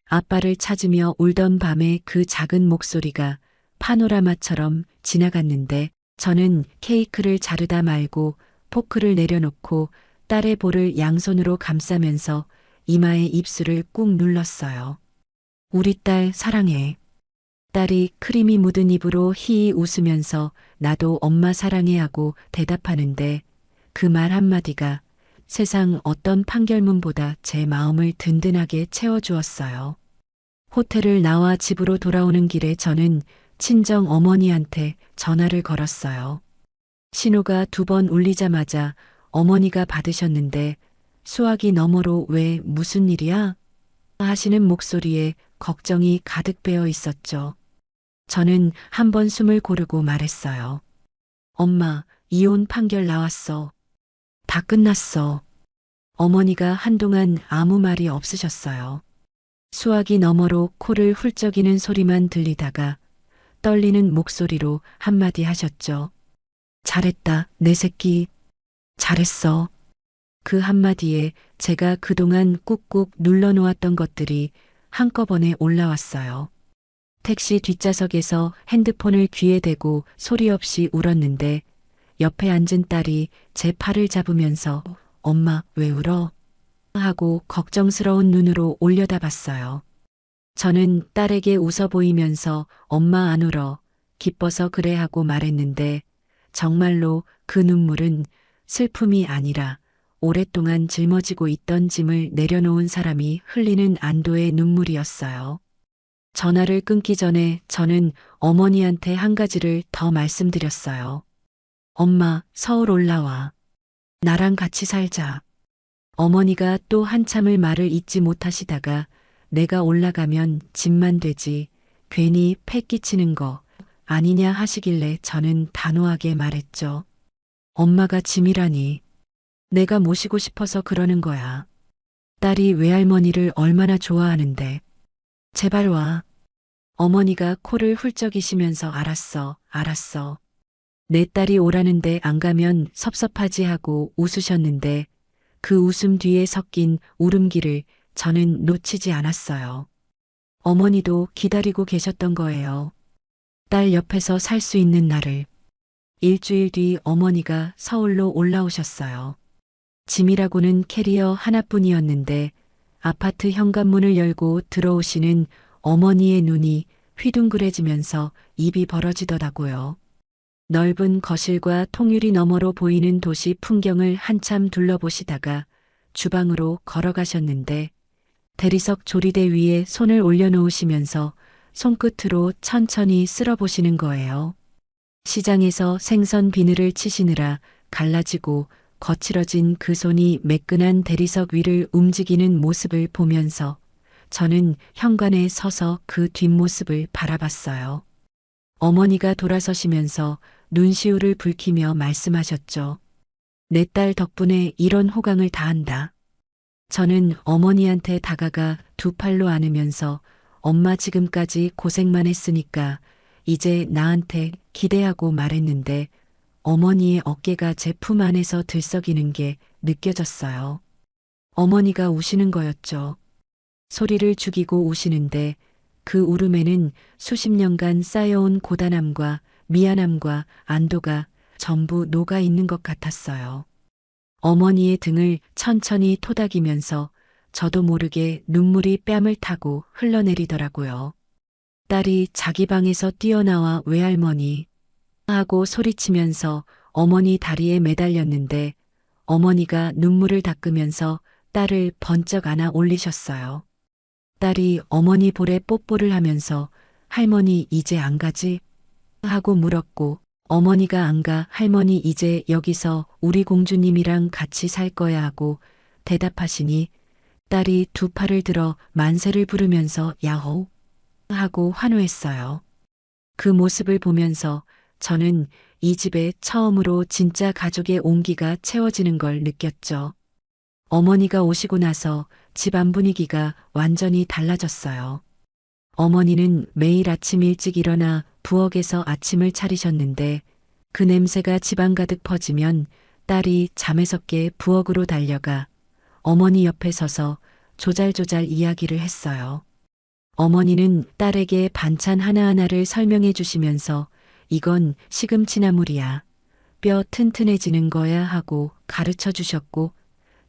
아빠를 찾으며 울던 밤의 그 작은 목소리가 파노라마처럼 지나갔는데 저는 케이크를 자르다 말고 포크를 내려놓고 딸의 볼을 양손으로 감싸면서 이마에 입술을 꾹 눌렀어요. 우리 딸 사랑해. 딸이 크림이 묻은 입으로 희히 웃으면서 나도 엄마 사랑해 하고 대답하는데 그 말 한마디가 세상 어떤 판결문보다 제 마음을 든든하게 채워주었어요. 호텔을 나와 집으로 돌아오는 길에 저는 친정 어머니한테 전화를 걸었어요. 신호가 2번 울리자마자 어머니가 받으셨는데 수화기 너머로 왜 무슨 일이야? 하시는 목소리에 걱정이 가득 배어 있었죠. 저는 한 번 숨을 고르고 말했어요. 엄마, 이혼 판결 나왔어. 다 끝났어. 어머니가 한동안 아무 말이 없으셨어요. 수화기 너머로 코를 훌쩍이는 소리만 들리다가 떨리는 목소리로 한마디 하셨죠. 잘했다, 내 새끼. 잘했어. 그 한마디에 제가 그동안 꾹꾹 눌러놓았던 것들이 한꺼번에 올라왔어요. 택시 뒷좌석에서 핸드폰을 귀에 대고 소리 없이 울었는데 옆에 앉은 딸이 제 팔을 잡으면서 엄마 왜 울어? 하고 걱정스러운 눈으로 올려다봤어요. 저는 딸에게 웃어 보이면서 엄마 안 울어. 기뻐서 그래 하고 말했는데 정말로 그 눈물은 슬픔이 아니라 오랫동안 짊어지고 있던 짐을 내려놓은 사람이 흘리는 안도의 눈물이었어요. 전화를 끊기 전에 저는 어머니한테 한 가지를 더 말씀드렸어요. 엄마, 서울 올라와. 나랑 같이 살자. 어머니가 또 한참을 말을 잇지 못하시다가 내가 올라가면 짐만 되지 괜히 패 끼치는 거 아니냐 하시길래 저는 단호하게 말했죠. 엄마가 짐이라니. 내가 모시고 싶어서 그러는 거야. 딸이 외할머니를 얼마나 좋아하는데. 제발 와. 어머니가 코를 훌쩍이시면서 알았어, 알았어. 내 딸이 오라는데 안 가면 섭섭하지 하고 웃으셨는데 그 웃음 뒤에 섞인 울음기를 저는 놓치지 않았어요. 어머니도 기다리고 계셨던 거예요. 딸 옆에서 살 수 있는 날을. 일주일 뒤 어머니가 서울로 올라오셨어요. 짐이라고는 캐리어 하나뿐이었는데 아파트 현관문을 열고 들어오시는 어머니의 눈이 휘둥그레지면서 입이 벌어지더라고요. 넓은 거실과 통유리 너머로 보이는 도시 풍경을 한참 둘러보시다가 주방으로 걸어가셨는데 대리석 조리대 위에 손을 올려놓으시면서 손끝으로 천천히 쓸어보시는 거예요. 시장에서 생선 비늘을 치시느라 갈라지고 거칠어진 그 손이 매끈한 대리석 위를 움직이는 모습을 보면서 저는 현관에 서서 그 뒷모습을 바라봤어요. 어머니가 돌아서시면서 눈시울을 붉히며 말씀하셨죠. 내 딸 덕분에 이런 호강을 다한다. 저는 어머니한테 다가가 두 팔로 안으면서 엄마 지금까지 고생만 했으니까 이제 나한테 기대하고 말했는데 어머니의 어깨가 제 품 안에서 들썩이는 게 느껴졌어요. 어머니가 우시는 거였죠. 소리를 죽이고 우시는데 그 울음에는 수십 년간 쌓여온 고단함과 미안함과 안도가 전부 녹아 있는 것 같았어요. 어머니의 등을 천천히 토닥이면서 저도 모르게 눈물이 뺨을 타고 흘러내리더라고요. 딸이 자기 방에서 뛰어나와 외할머니 하고 소리치면서 어머니 다리에 매달렸는데 어머니가 눈물을 닦으면서 딸을 번쩍 안아 올리셨어요. 딸이 어머니 볼에 뽀뽀를 하면서 할머니 이제 안 가지? 하고 물었고 어머니가 안 가 할머니 이제 여기서 우리 공주님이랑 같이 살 거야 하고 대답하시니 딸이 두 팔을 들어 만세를 부르면서 야호 하고 환호했어요. 그 모습을 보면서 저는 이 집에 처음으로 진짜 가족의 온기가 채워지는 걸 느꼈죠. 어머니가 오시고 나서 집안 분위기가 완전히 달라졌어요. 어머니는 매일 아침 일찍 일어나 부엌에서 아침을 차리셨는데 그 냄새가 집안 가득 퍼지면 딸이 잠에서 깨 부엌으로 달려가 어머니 옆에 서서 조잘조잘 이야기를 했어요. 어머니는 딸에게 반찬 하나하나를 설명해 주시면서 이건 시금치나물이야. 뼈 튼튼해지는 거야 하고 가르쳐 주셨고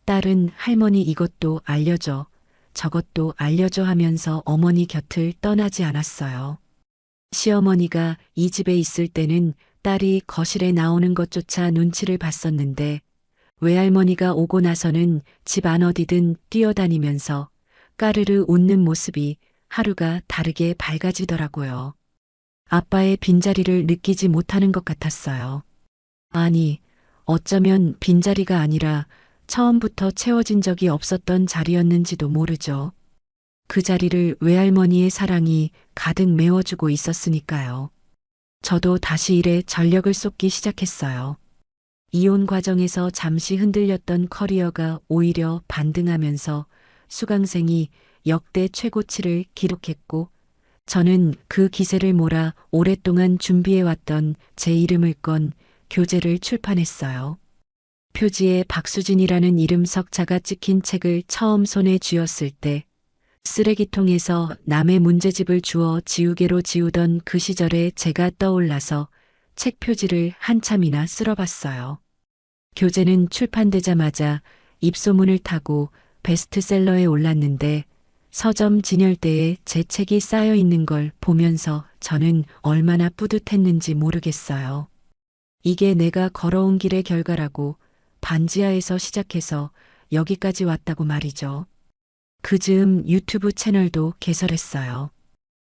딸은 할머니 이것도 알려줘. 저것도 알려줘 하면서 어머니 곁을 떠나지 않았어요. 시어머니가 이 집에 있을 때는 딸이 거실에 나오는 것조차 눈치를 봤었는데 외할머니가 오고 나서는 집 안 어디든 뛰어다니면서 까르르 웃는 모습이 하루가 다르게 밝아지더라고요. 아빠의 빈자리를 느끼지 못하는 것 같았어요. 아니, 어쩌면 빈자리가 아니라 처음부터 채워진 적이 없었던 자리였는지도 모르죠. 그 자리를 외할머니의 사랑이 가득 메워주고 있었으니까요. 저도 다시 일에 전력을 쏟기 시작했어요. 이혼 과정에서 잠시 흔들렸던 커리어가 오히려 반등하면서 수강생이 역대 최고치를 기록했고 저는 그 기세를 몰아 오랫동안 준비해왔던 제 이름을 건 교재를 출판했어요. 표지에 박수진이라는 이름 석자가 찍힌 책을 처음 손에 쥐었을 때 쓰레기통에서 남의 문제집을 주워 지우개로 지우던 그 시절에 제가 떠올라서 책 표지를 한참이나 쓸어봤어요. 교재는 출판되자마자 입소문을 타고 베스트셀러에 올랐는데 서점 진열대에 제 책이 쌓여 있는 걸 보면서 저는 얼마나 뿌듯했는지 모르겠어요. 이게 내가 걸어온 길의 결과라고, 반지하에서 시작해서 여기까지 왔다고 말이죠. 그 즈음 유튜브 채널도 개설했어요.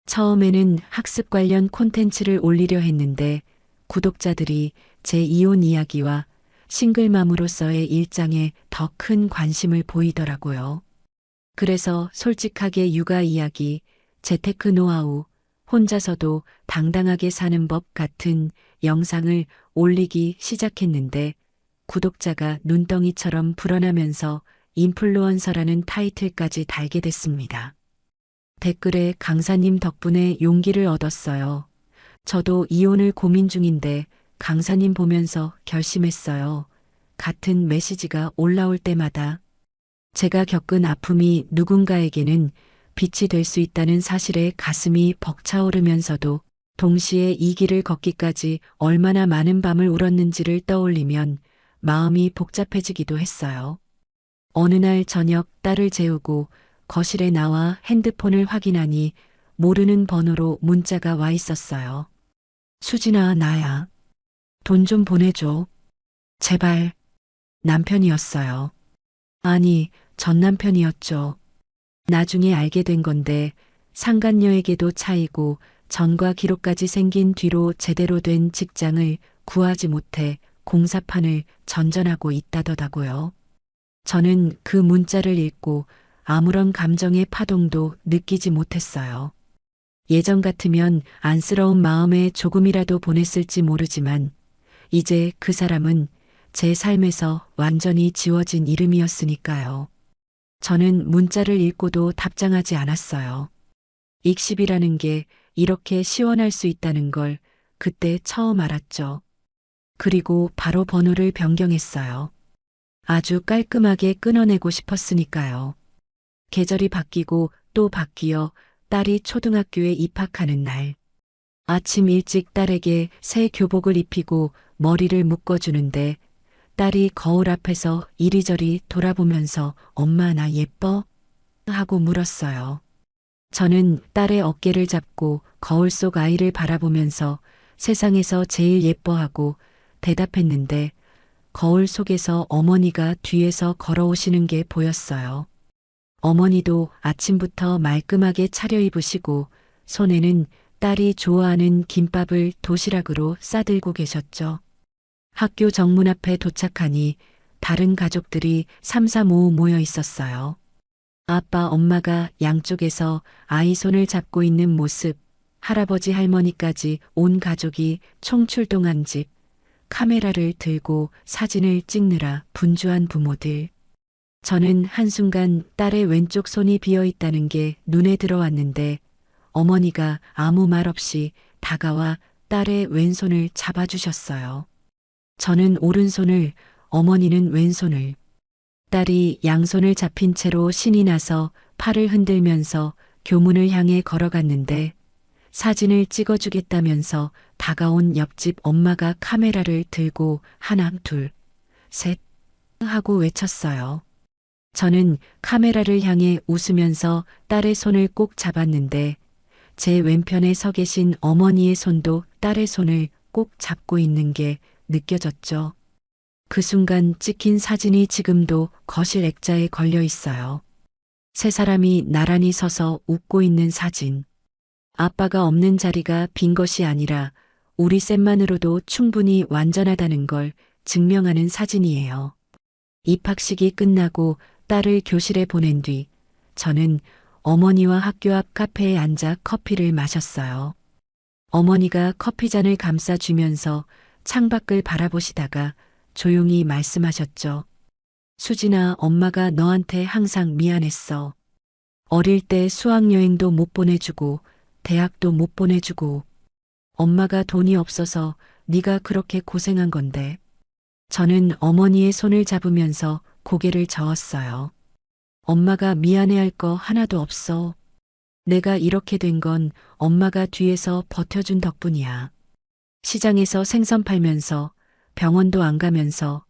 처음에는 학습 관련 콘텐츠를 올리려 했는데 구독자들이 제 이혼 이야기와 싱글맘으로서의 일장에 더 큰 관심을 보이더라고요. 그래서 솔직하게 육아 이야기, 재테크 노하우, 혼자서도 당당하게 사는 법 같은 영상을 올리기 시작했는데 구독자가 눈덩이처럼 불어나면서 인플루언서라는 타이틀까지 달게 됐습니다. 댓글에 강사님 덕분에 용기를 얻었어요. 저도 이혼을 고민 중인데 강사님 보면서 결심했어요. 같은 메시지가 올라올 때마다 제가 겪은 아픔이 누군가에게는 빛이 될 수 있다는 사실에 가슴이 벅차오르면서도 동시에 이 길을 걷기까지 얼마나 많은 밤을 울었는지를 떠올리면 마음이 복잡해지기도 했어요. 어느 날 저녁 딸을 재우고 거실에 나와 핸드폰을 확인하니 모르는 번호로 문자가 와 있었어요. 수진아, 나야. 돈 좀 보내줘. 제발. 남편이었어요. 아니, 전 남편이었죠. 나중에 알게 된 건데 상간녀에게도 차이고 전과 기록까지 생긴 뒤로 제대로 된 직장을 구하지 못해 공사판을 전전하고 있다더라고요. 저는 그 문자를 읽고 아무런 감정의 파동도 느끼지 못했어요. 예전 같으면 안쓰러운 마음에 조금이라도 보냈을지 모르지만 이제 그 사람은 제 삶에서 완전히 지워진 이름이었으니까요. 저는 문자를 읽고도 답장하지 않았어요. 익십이라는 게 이렇게 시원할 수 있다는 걸 그때 처음 알았죠. 그리고 바로 번호를 변경했어요. 아주 깔끔하게 끊어내고 싶었으니까요. 계절이 바뀌고 또 바뀌어 딸이 초등학교에 입학하는 날. 아침 일찍 딸에게 새 교복을 입히고 머리를 묶어주는데 딸이 거울 앞에서 이리저리 돌아보면서 엄마 나 예뻐? 하고 물었어요. 저는 딸의 어깨를 잡고 거울 속 아이를 바라보면서 세상에서 제일 예뻐하고 대답했는데 거울 속에서 어머니가 뒤에서 걸어오시는 게 보였어요. 어머니도 아침부터 말끔하게 차려입으시고 손에는 딸이 좋아하는 김밥을 도시락으로 싸들고 계셨죠. 학교 정문 앞에 도착하니 다른 가족들이 삼삼오오 모여 있었어요. 아빠, 엄마가 양쪽에서 아이 손을 잡고 있는 모습, 할아버지, 할머니까지 온 가족이 총출동한 집, 카메라를 들고 사진을 찍느라 분주한 부모들. 저는 한순간 딸의 왼쪽 손이 비어 있다는 게 눈에 들어왔는데 어머니가 아무 말 없이 다가와 딸의 왼손을 잡아주셨어요. 저는 오른손을, 어머니는 왼손을. 딸이 양손을 잡힌 채로 신이 나서 팔을 흔들면서 교문을 향해 걸어갔는데 사진을 찍어주겠다면서 다가온 옆집 엄마가 카메라를 들고 하나, 둘, 셋 하고 외쳤어요. 저는 카메라를 향해 웃으면서 딸의 손을 꼭 잡았는데 제 왼편에 서 계신 어머니의 손도 딸의 손을 꼭 잡고 있는 게 느껴졌죠. 그 순간 찍힌 사진이 지금도 거실 액자에 걸려 있어요. 세 사람이 나란히 서서 웃고 있는 사진. 아빠가 없는 자리가 빈 것이 아니라 우리 셋만으로도 충분히 완전하다는 걸 증명하는 사진이에요. 입학식이 끝나고 딸을 교실에 보낸 뒤 저는 어머니와 학교 앞 카페에 앉아 커피를 마셨어요. 어머니가 커피잔을 감싸주면서 창밖을 바라보시다가 조용히 말씀하셨죠. 수진아, 엄마가 너한테 항상 미안했어. 어릴 때 수학여행도 못 보내주고 대학도 못 보내주고 엄마가 돈이 없어서 네가 그렇게 고생한 건데. 저는 어머니의 손을 잡으면서 고개를 저었어요. 엄마가 미안해할 거 하나도 없어. 내가 이렇게 된 건 엄마가 뒤에서 버텨준 덕분이야. 시장에서 생선 팔면서 병원도 안 가면서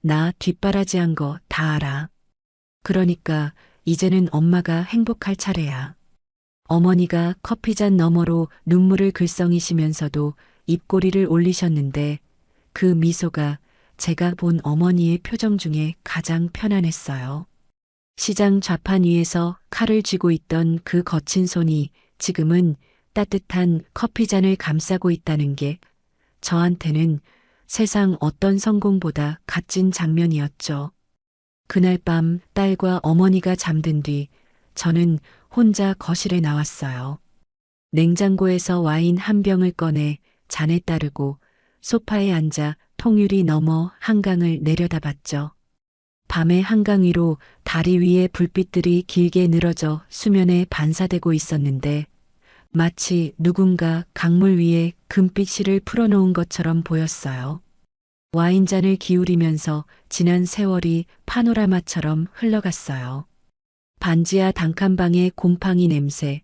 나 뒷바라지한 거 다 알아. 그러니까 이제는 엄마가 행복할 차례야. 어머니가 커피잔 너머로 눈물을 글썽이시면서도 입꼬리를 올리셨는데 그 미소가 제가 본 어머니의 표정 중에 가장 편안했어요. 시장 좌판 위에서 칼을 쥐고 있던 그 거친 손이 지금은 따뜻한 커피잔을 감싸고 있다는 게 저한테는 세상 어떤 성공보다 값진 장면이었죠. 그날 밤 딸과 어머니가 잠든 뒤 저는 혼자 거실에 나왔어요. 냉장고에서 와인 한 병을 꺼내 잔에 따르고 소파에 앉아 통유리 너머 한강을 내려다봤죠. 밤의 한강 위로 다리 위에 불빛들이 길게 늘어져 수면에 반사되고 있었는데 마치 누군가 강물 위에 금빛 실을 풀어놓은 것처럼 보였어요. 와인잔을 기울이면서 지난 세월이 파노라마처럼 흘러갔어요. 반지하 단칸방의 곰팡이 냄새,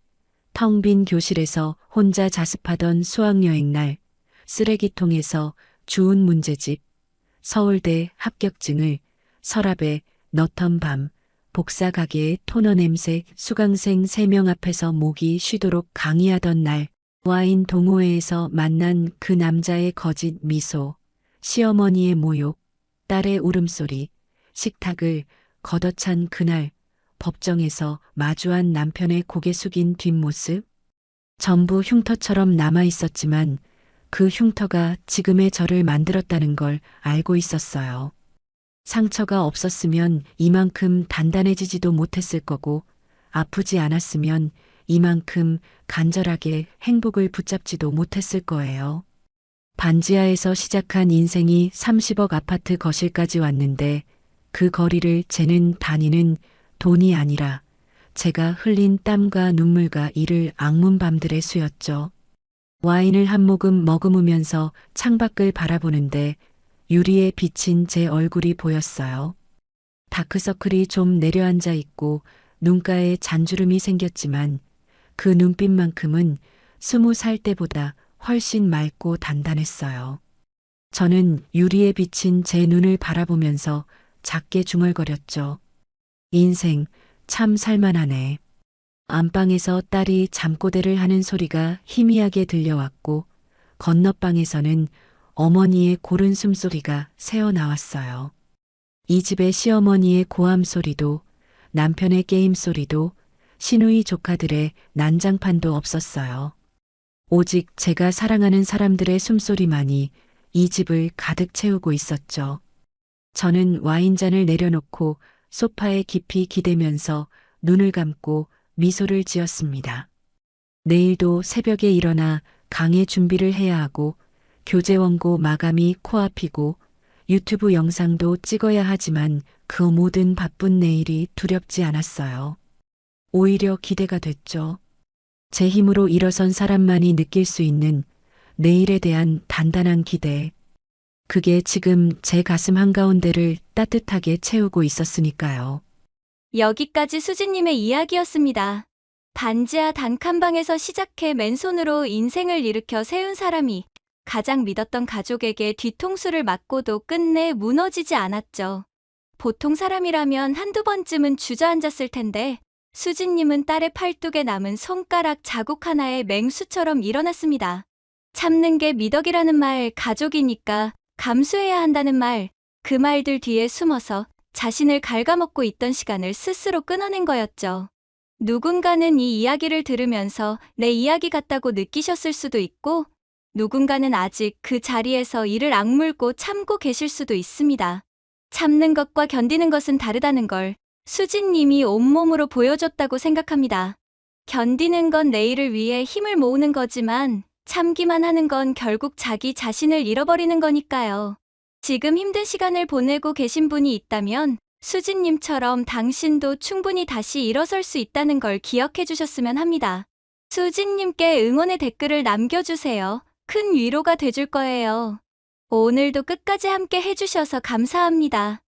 텅 빈 교실에서 혼자 자습하던 수학여행 날, 쓰레기통에서 주운 문제집, 서울대 합격증을 서랍에 넣던 밤, 복사 가게의 토너 냄새, 수강생 3명 앞에서 목이 쉬도록 강의하던 날, 와인 동호회에서 만난 그 남자의 거짓 미소, 시어머니의 모욕, 딸의 울음소리, 식탁을 걷어찬 그날, 법정에서 마주한 남편의 고개 숙인 뒷모습, 전부 흉터처럼 남아 있었지만 그 흉터가 지금의 저를 만들었다는 걸 알고 있었어요. 상처가 없었으면 이만큼 단단해지지도 못했을 거고, 아프지 않았으면 이만큼 간절하게 행복을 붙잡지도 못했을 거예요. 반지하에서 시작한 인생이 30억 아파트 거실까지 왔는데 그 거리를 재는 단위는 돈이 아니라 제가 흘린 땀과 눈물과 이를 악문 밤들의 수였죠. 와인을 한 모금 머금으면서 창밖을 바라보는데 유리에 비친 제 얼굴이 보였어요. 다크서클이 좀 내려앉아 있고 눈가에 잔주름이 생겼지만 그 눈빛만큼은 20살 때보다 훨씬 맑고 단단했어요. 저는 유리에 비친 제 눈을 바라보면서 작게 중얼거렸죠. 인생 참 살만하네. 안방에서 딸이 잠꼬대를 하는 소리가 희미하게 들려왔고 건너방에서는 어머니의 고른 숨소리가 새어나왔어요. 이 집의 시어머니의 고함 소리도 남편의 게임 소리도 시누이 조카들의 난장판도 없었어요. 오직 제가 사랑하는 사람들의 숨소리만이 이 집을 가득 채우고 있었죠. 저는 와인잔을 내려놓고 소파에 깊이 기대면서 눈을 감고 미소를 지었습니다. 내일도 새벽에 일어나 강의 준비를 해야 하고 교재 원고 마감이 코앞이고 유튜브 영상도 찍어야 하지만 그 모든 바쁜 내일이 두렵지 않았어요. 오히려 기대가 됐죠. 제 힘으로 일어선 사람만이 느낄 수 있는 내일에 대한 단단한 기대. 그게 지금 제 가슴 한가운데를 따뜻하게 채우고 있었으니까요. 여기까지 수지님의 이야기였습니다. 반지하 단칸방에서 시작해 맨손으로 인생을 일으켜 세운 사람이 가장 믿었던 가족에게 뒤통수를 맞고도 끝내 무너지지 않았죠. 보통 사람이라면 한두 번쯤은 주저앉았을 텐데 수지님은 딸의 팔뚝에 남은 손가락 자국 하나에 맹수처럼 일어났습니다. 참는 게 미덕이라는 말, 가족이니까 감수해야 한다는 말, 그 말들 뒤에 숨어서 자신을 갉아먹고 있던 시간을 스스로 끊어낸 거였죠. 누군가는 이 이야기를 들으면서 내 이야기 같다고 느끼셨을 수도 있고, 누군가는 아직 그 자리에서 이를 악물고 참고 계실 수도 있습니다. 참는 것과 견디는 것은 다르다는 걸 수진님이 온몸으로 보여줬다고 생각합니다. 견디는 건 내일을 위해 힘을 모으는 거지만 참기만 하는 건 결국 자기 자신을 잃어버리는 거니까요. 지금 힘든 시간을 보내고 계신 분이 있다면 수진님처럼 당신도 충분히 다시 일어설 수 있다는 걸 기억해 주셨으면 합니다. 수진님께 응원의 댓글을 남겨주세요. 큰 위로가 돼줄 거예요. 오늘도 끝까지 함께 해주셔서 감사합니다.